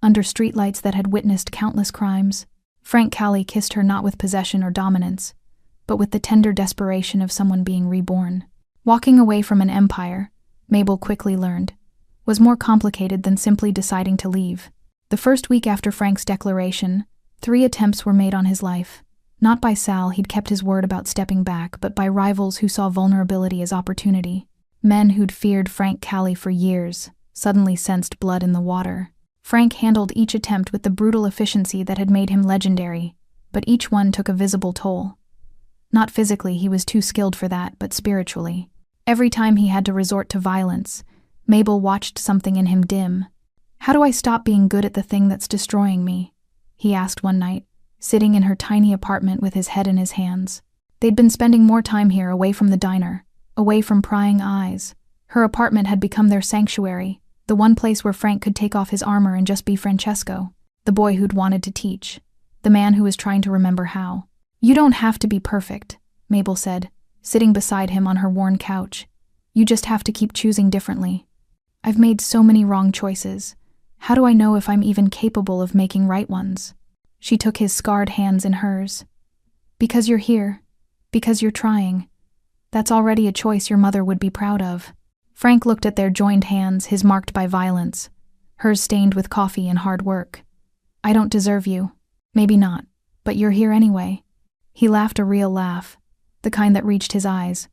under streetlights that had witnessed countless crimes, Frank Callie kissed her not with possession or dominance, but with the tender desperation of someone being reborn. Walking away from an empire, Mabel quickly learned, was more complicated than simply deciding to leave. The first week after Frank's declaration, 3 attempts were made on his life. Not by Sal, he'd kept his word about stepping back, but by rivals who saw vulnerability as opportunity. Men who'd feared Frank Callie for years suddenly sensed blood in the water. Frank handled each attempt with the brutal efficiency that had made him legendary, but each one took a visible toll. Not physically, he was too skilled for that, but spiritually. Every time he had to resort to violence, Mabel watched something in him dim. How do I stop being good at the thing that's destroying me? He asked one night, sitting in her tiny apartment with his head in his hands. They'd been spending more time here, away from the diner, away from prying eyes. Her apartment had become their sanctuary, the one place where Frank could take off his armor and just be Francesco, the boy who'd wanted to teach, the man who was trying to remember how. You don't have to be perfect, Mabel said, sitting beside him on her worn couch. You just have to keep choosing differently. I've made so many wrong choices. How do I know if I'm even capable of making right ones? She took his scarred hands in hers. Because you're here. Because you're trying. That's already a choice your mother would be proud of. Frank looked at their joined hands, his marked by violence, hers stained with coffee and hard work. I don't deserve you. Maybe not, but you're here anyway. He laughed a real laugh, the kind that reached his eyes.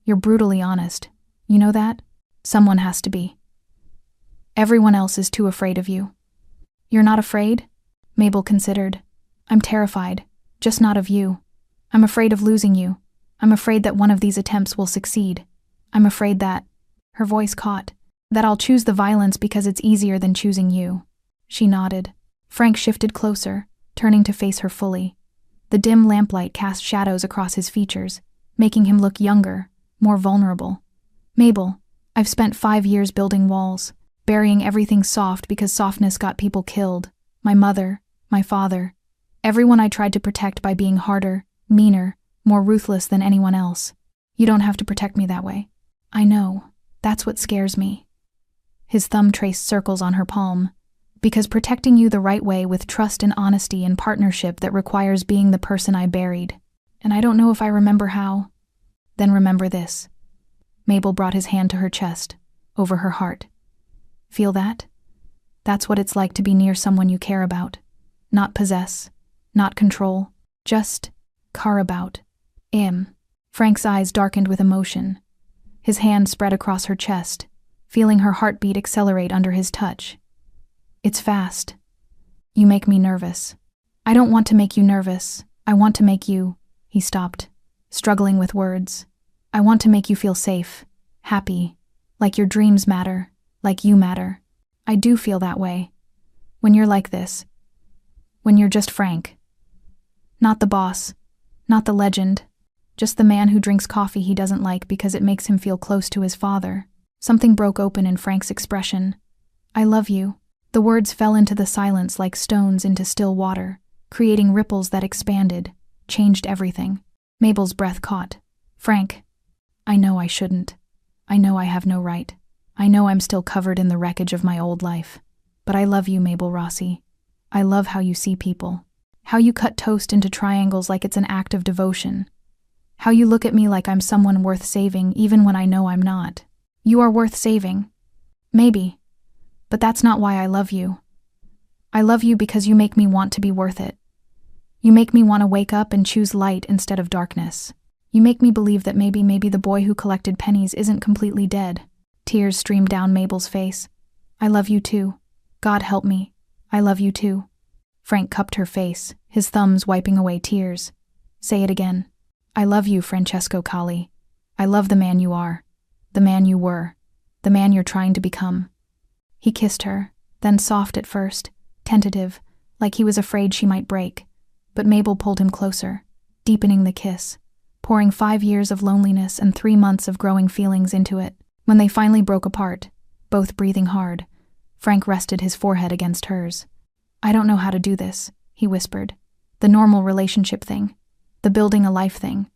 You're brutally honest. You know that? Someone has to be. Everyone else is too afraid of you. You're not afraid? Mabel considered. I'm terrified, just not of you. I'm afraid of losing you. I'm afraid that one of these attempts will succeed. I'm afraid that, her voice caught, that I'll choose the violence because it's easier than choosing you. She nodded. Frank shifted closer, turning to face her fully. The dim lamplight cast shadows across his features, making him look younger, more vulnerable. Mabel, I've spent 5 years building walls, burying everything soft because softness got people killed. My mother, my father, everyone I tried to protect by being harder, meaner, more ruthless than anyone else. You don't have to protect me that way. I know. That's what scares me. His thumb traced circles on her palm. Because protecting you the right way with trust and honesty and partnership that requires being the person I buried. And I don't know if I remember how. Then remember this. Mabel brought his hand to her chest, over her heart. Feel that? That's what it's like to be near someone you care about. Not possess, not control, just care about. Frank's eyes darkened with emotion. His hand spread across her chest, feeling her heartbeat accelerate under his touch. It's fast. You make me nervous. I don't want to make you nervous. I want to make you... He stopped, struggling with words. I want to make you feel safe, happy, like your dreams matter, like you matter. I do feel that way. When you're like this. When you're just Frank. Not the boss, not the legend, just the man who drinks coffee he doesn't like because it makes him feel close to his father. Something broke open in Frank's expression. I love you. The words fell into the silence like stones into still water, creating ripples that expanded, changed everything. Mabel's breath caught. Frank, I know I shouldn't. I know I have no right. I know I'm still covered in the wreckage of my old life. But I love you, Mabel Rossi. I love how you see people. How you cut toast into triangles like it's an act of devotion. How you look at me like I'm someone worth saving even when I know I'm not. You are worth saving. Maybe. But that's not why I love you. I love you because you make me want to be worth it. You make me want to wake up and choose light instead of darkness. You make me believe that maybe the boy who collected pennies isn't completely dead. Tears streamed down Mabel's face. I love you too. God help me. I love you too. Frank cupped her face, his thumbs wiping away tears. Say it again. I love you, Francesco Colli. I love the man you are. The man you were. The man you're trying to become. He kissed her, then soft at first, tentative, like he was afraid she might break. But Mabel pulled him closer, deepening the kiss, pouring 5 years of loneliness and 3 months of growing feelings into it. When they finally broke apart, both breathing hard, Frank rested his forehead against hers. I don't know how to do this, he whispered. The normal relationship thing. The building a life thing.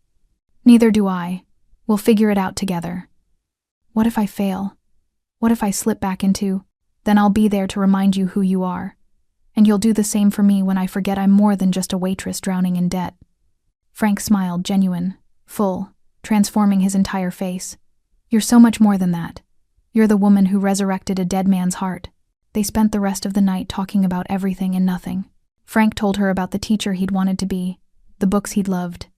Neither do I. We'll figure it out together. What if I fail? What if I slip back into? Then I'll be there to remind you who you are. And you'll do the same for me when I forget I'm more than just a waitress drowning in debt. Frank smiled, genuine, full, transforming his entire face. You're so much more than that. You're the woman who resurrected a dead man's heart. They spent the rest of the night talking about everything and nothing. Frank told her about the teacher he'd wanted to be, the books he'd loved,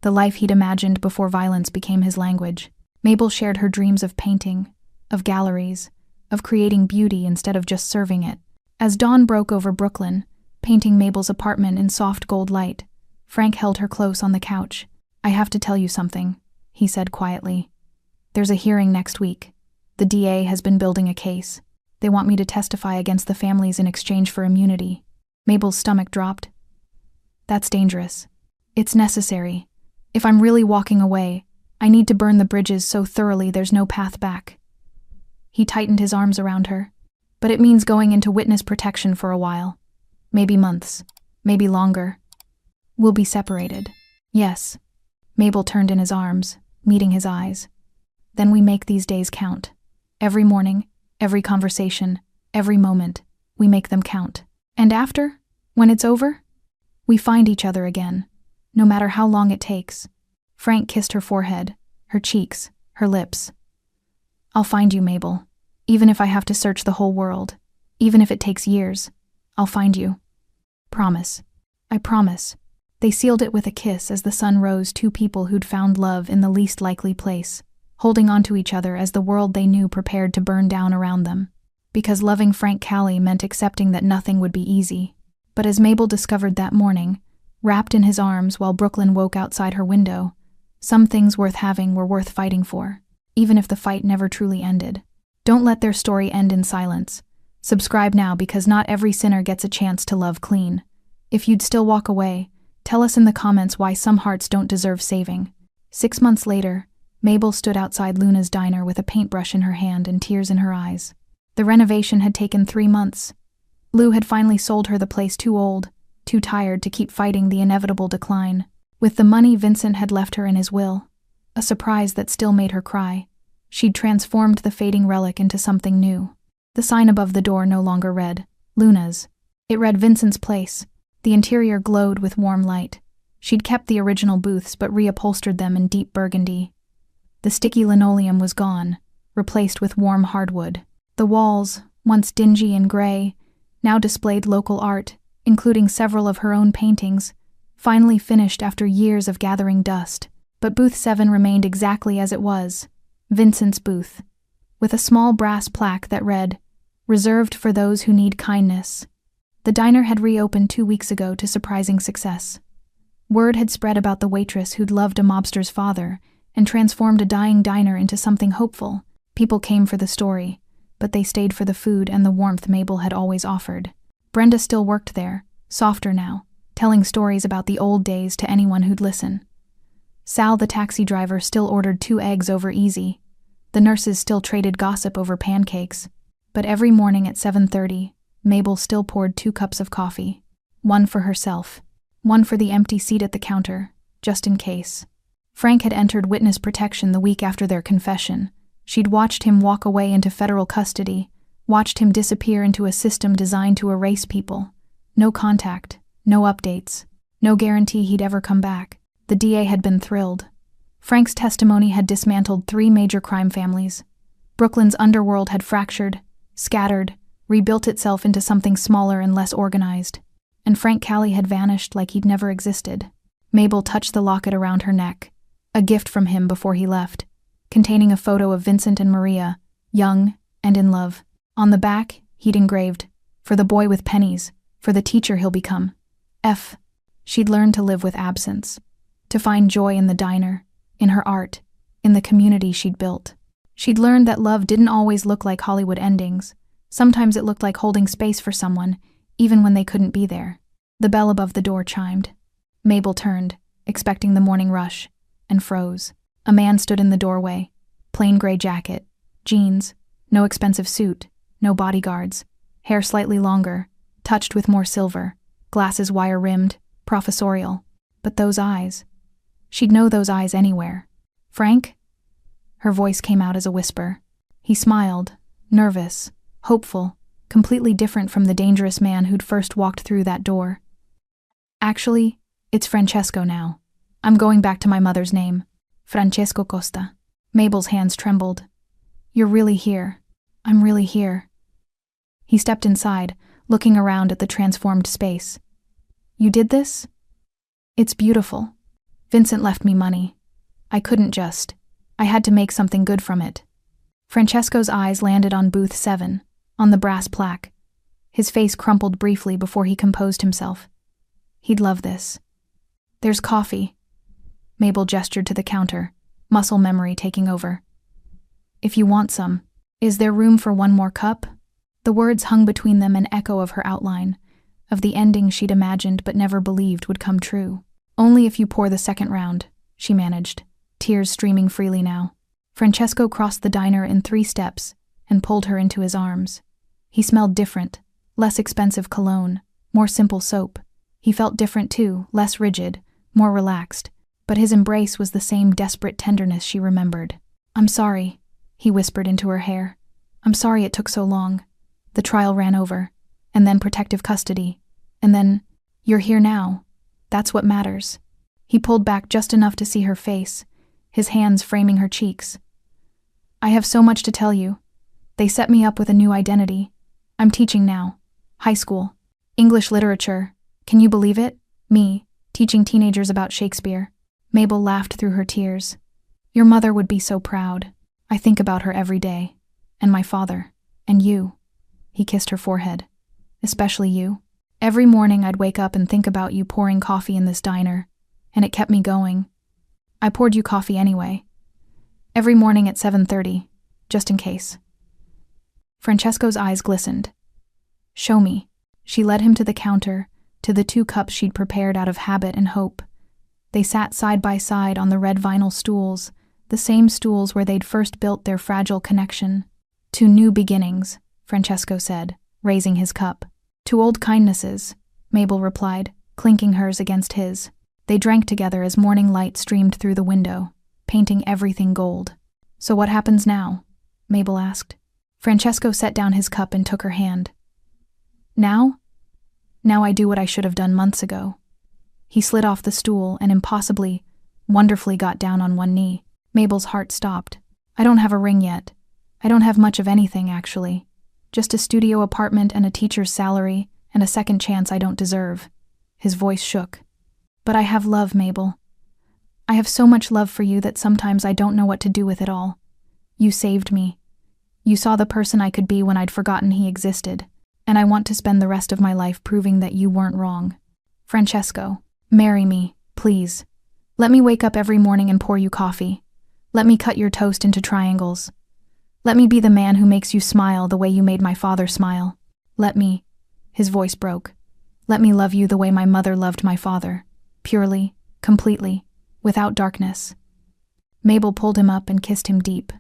the life he'd imagined before violence became his language. Mabel shared her dreams of painting, of galleries, of creating beauty instead of just serving it. As dawn broke over Brooklyn, painting Mabel's apartment in soft gold light, Frank held her close on the couch. I have to tell you something, he said quietly. There's a hearing next week. The DA has been building a case. They want me to testify against the families in exchange for immunity. Mabel's stomach dropped. That's dangerous. It's necessary. If I'm really walking away, I need to burn the bridges so thoroughly there's no path back. He tightened his arms around her. But it means going into witness protection for a while. Maybe months. Maybe longer. We'll be separated. Yes. Mabel turned in his arms, meeting his eyes. Then we make these days count. Every morning, every conversation, every moment, we make them count. And after, when it's over, we find each other again, no matter how long it takes. Frank kissed her forehead, her cheeks, her lips. I'll find you, Mabel. Even if I have to search the whole world, even if it takes years, I'll find you. Promise. I promise. They sealed it with a kiss as the sun rose, two people who'd found love in the least likely place, holding on to each other as the world they knew prepared to burn down around them. Because loving Frank Colli meant accepting that nothing would be easy. But as Mabel discovered that morning, wrapped in his arms while Brooklyn woke outside her window, some things worth having were worth fighting for, even if the fight never truly ended. Don't let their story end in silence. Subscribe now because not every sinner gets a chance to love clean. If you'd still walk away, tell us in the comments why some hearts don't deserve saving. 6 months later, Mabel stood outside Luna's diner with a paintbrush in her hand and tears in her eyes. The renovation had taken 3 months. Lou had finally sold her the place too old, too tired to keep fighting the inevitable decline. With the money Vincent had left her in his will, a surprise that still made her cry, she'd transformed the fading relic into something new. The sign above the door no longer read, Luna's. It read Vincent's place. The interior glowed with warm light. She'd kept the original booths but reupholstered them in deep burgundy. The sticky linoleum was gone, replaced with warm hardwood. The walls, once dingy and gray, now displayed local art, including several of her own paintings, finally finished after years of gathering dust. But booth 7 remained exactly as it was, Vincent's booth, with a small brass plaque that read, "Reserved for those who need kindness." The diner had reopened 2 weeks ago to surprising success. Word had spread about the waitress who'd loved a mobster's father and transformed a dying diner into something hopeful. People came for the story, but they stayed for the food and the warmth Mabel had always offered. Brenda still worked there, softer now, telling stories about the old days to anyone who'd listen. Sal, the taxi driver, still ordered 2 eggs over easy. The nurses still traded gossip over pancakes. But every morning at 7:30, Mabel still poured 2 cups of coffee. One for herself, one for the empty seat at the counter, just in case. Frank had entered witness protection the week after their confession. She'd watched him walk away into federal custody, watched him disappear into a system designed to erase people. No contact, no updates, no guarantee he'd ever come back. The DA had been thrilled. Frank's testimony had dismantled 3 major crime families. Brooklyn's underworld had fractured, scattered, rebuilt itself into something smaller and less organized. And Frank Callie had vanished like he'd never existed. Mabel touched the locket around her neck, a gift from him before he left, containing a photo of Vincent and Maria, young and in love. On the back, he'd engraved, "For the boy with pennies, for the teacher he'll become." She'd learned to live with absence, to find joy in the diner, in her art, in the community she'd built. She'd learned that love didn't always look like Hollywood endings. Sometimes it looked like holding space for someone, even when they couldn't be there. The bell above the door chimed. Mabel turned, expecting the morning rush, and froze. A man stood in the doorway, plain gray jacket, jeans, no expensive suit, no bodyguards, hair slightly longer, touched with more silver, glasses wire-rimmed, professorial. But those eyes. She'd know those eyes anywhere. "Frank?" Her voice came out as a whisper. He smiled, nervous, hopeful, completely different from the dangerous man who'd first walked through that door. "Actually, it's Francesco now. I'm going back to my mother's name. Francesco Costa." Mabel's hands trembled. "You're really here. I'm really here." He stepped inside, looking around at the transformed space. "You did this? It's beautiful. Vincent left me money. I couldn't just. I had to make something good from it." Francesco's eyes landed on booth 7, on the brass plaque. His face crumpled briefly before he composed himself. He'd love this. "There's coffee." Mabel gestured to the counter, muscle memory taking over. "If you want some. Is there room for one more cup?" The words hung between them, an echo of her outline, of the ending she'd imagined but never believed would come true. "Only if you pour the second round," she managed, tears streaming freely now. Francesco crossed the diner in 3 steps and pulled her into his arms. He smelled different, less expensive cologne, more simple soap. He felt different too, less rigid, more relaxed, but his embrace was the same desperate tenderness she remembered. "I'm sorry," he whispered into her hair. "I'm sorry it took so long. The trial ran over, and then protective custody, and then, you're here now. That's what matters." He pulled back just enough to see her face, his hands framing her cheeks. "I have so much to tell you. They set me up with a new identity. I'm teaching now. High school. English literature. Can you believe it? Me, teaching teenagers about Shakespeare." Mabel laughed through her tears. "Your mother would be so proud. I think about her every day. And my father. And you." He kissed her forehead. "Especially you. Every morning I'd wake up and think about you pouring coffee in this diner, and it kept me going. I poured you coffee anyway. Every morning at 7:30, just in case." Francesco's eyes glistened. "Show me." She led him to the counter, to the 2 cups she'd prepared out of habit and hope. They sat side by side on the red vinyl stools, the same stools where they'd first built their fragile connection. "To new beginnings," Francesco said, raising his cup. "To old kindnesses," Mabel replied, clinking hers against his. They drank together as morning light streamed through the window, painting everything gold. "So what happens now?" Mabel asked. Francesco set down his cup and took her hand. "Now? Now I do what I should have done months ago." He slid off the stool and impossibly, wonderfully got down on one knee. Mabel's heart stopped. "I don't have a ring yet. I don't have much of anything, actually. Just a studio apartment and a teacher's salary and a second chance I don't deserve." His voice shook. "But I have love, Mabel. I have so much love for you that sometimes I don't know what to do with it all. You saved me. You saw the person I could be when I'd forgotten he existed, and I want to spend the rest of my life proving that you weren't wrong. Francesco, marry me, please. Let me wake up every morning and pour you coffee. Let me cut your toast into triangles. Let me be the man who makes you smile the way you made my father smile. Let me," his voice broke, "let me love you the way my mother loved my father. Purely, completely, without darkness." Mabel pulled him up and kissed him deep,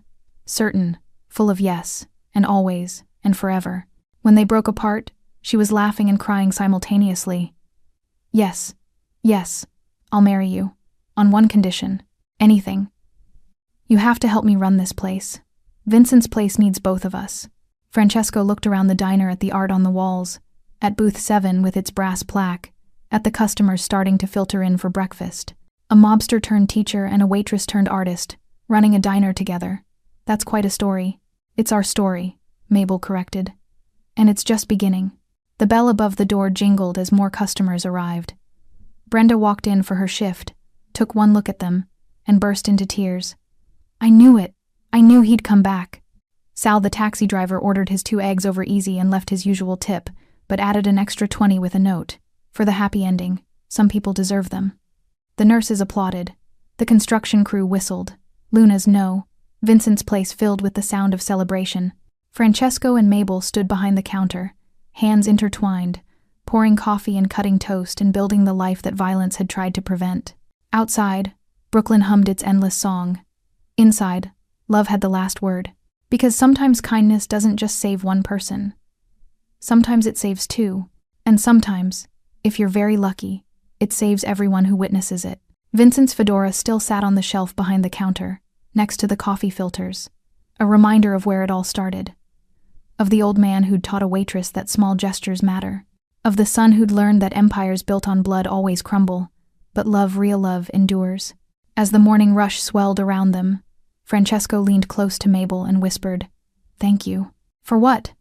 certain, full of yes, and always, and forever. When they broke apart, she was laughing and crying simultaneously. "Yes, yes, I'll marry you. On one condition. Anything. You have to help me run this place. Vincent's place needs both of us." Francesco looked around the diner at the art on the walls, at booth 7 with its brass plaque, at the customers starting to filter in for breakfast. A mobster turned teacher and a waitress turned artist, running a diner together. That's quite a story. It's our story, Mabel corrected. And it's just beginning. The bell above the door jingled as more customers arrived. Brenda walked in for her shift, took one look at them, and burst into tears. I knew it. I knew he'd come back. Sal, the taxi driver, ordered his 2 eggs over easy and left his usual tip, but added an extra 20 with a note. For the happy ending, some people deserve them. The nurses applauded. The construction crew whistled. Luna's no. Vincent's place filled with the sound of celebration. Francesco and Mabel stood behind the counter, hands intertwined, pouring coffee and cutting toast and building the life that violence had tried to prevent. Outside, Brooklyn hummed its endless song. Inside, love had the last word. Because sometimes kindness doesn't just save one person. Sometimes it saves 2. And sometimes, if you're very lucky, it saves everyone who witnesses it. Vincent's fedora still sat on the shelf behind the counter, next to the coffee filters, a reminder of where it all started. Of the old man who'd taught a waitress that small gestures matter. Of the son who'd learned that empires built on blood always crumble, but love, real love, endures. As the morning rush swelled around them, Francesco leaned close to Mabel and whispered, "Thank you." For what?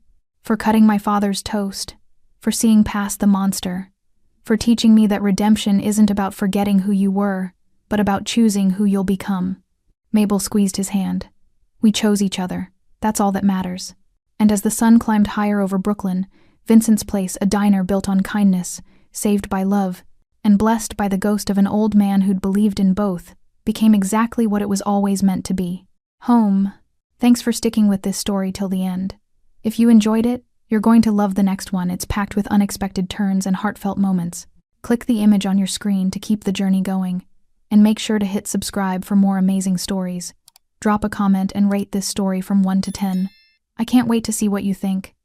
For cutting my father's toast, for seeing past the monster, for teaching me that redemption isn't about forgetting who you were, but about choosing who you'll become. Mabel squeezed his hand. We chose each other. That's all that matters. And as the sun climbed higher over Brooklyn, Vincent's place, a diner built on kindness, saved by love, and blessed by the ghost of an old man who'd believed in both, became exactly what it was always meant to be. Home. Thanks for sticking with this story till the end. If you enjoyed it, you're going to love the next one. It's packed with unexpected turns and heartfelt moments. Click the image on your screen to keep the journey going, and make sure to hit subscribe for more amazing stories. Drop a comment and rate this story from 1 to 10. I can't wait to see what you think.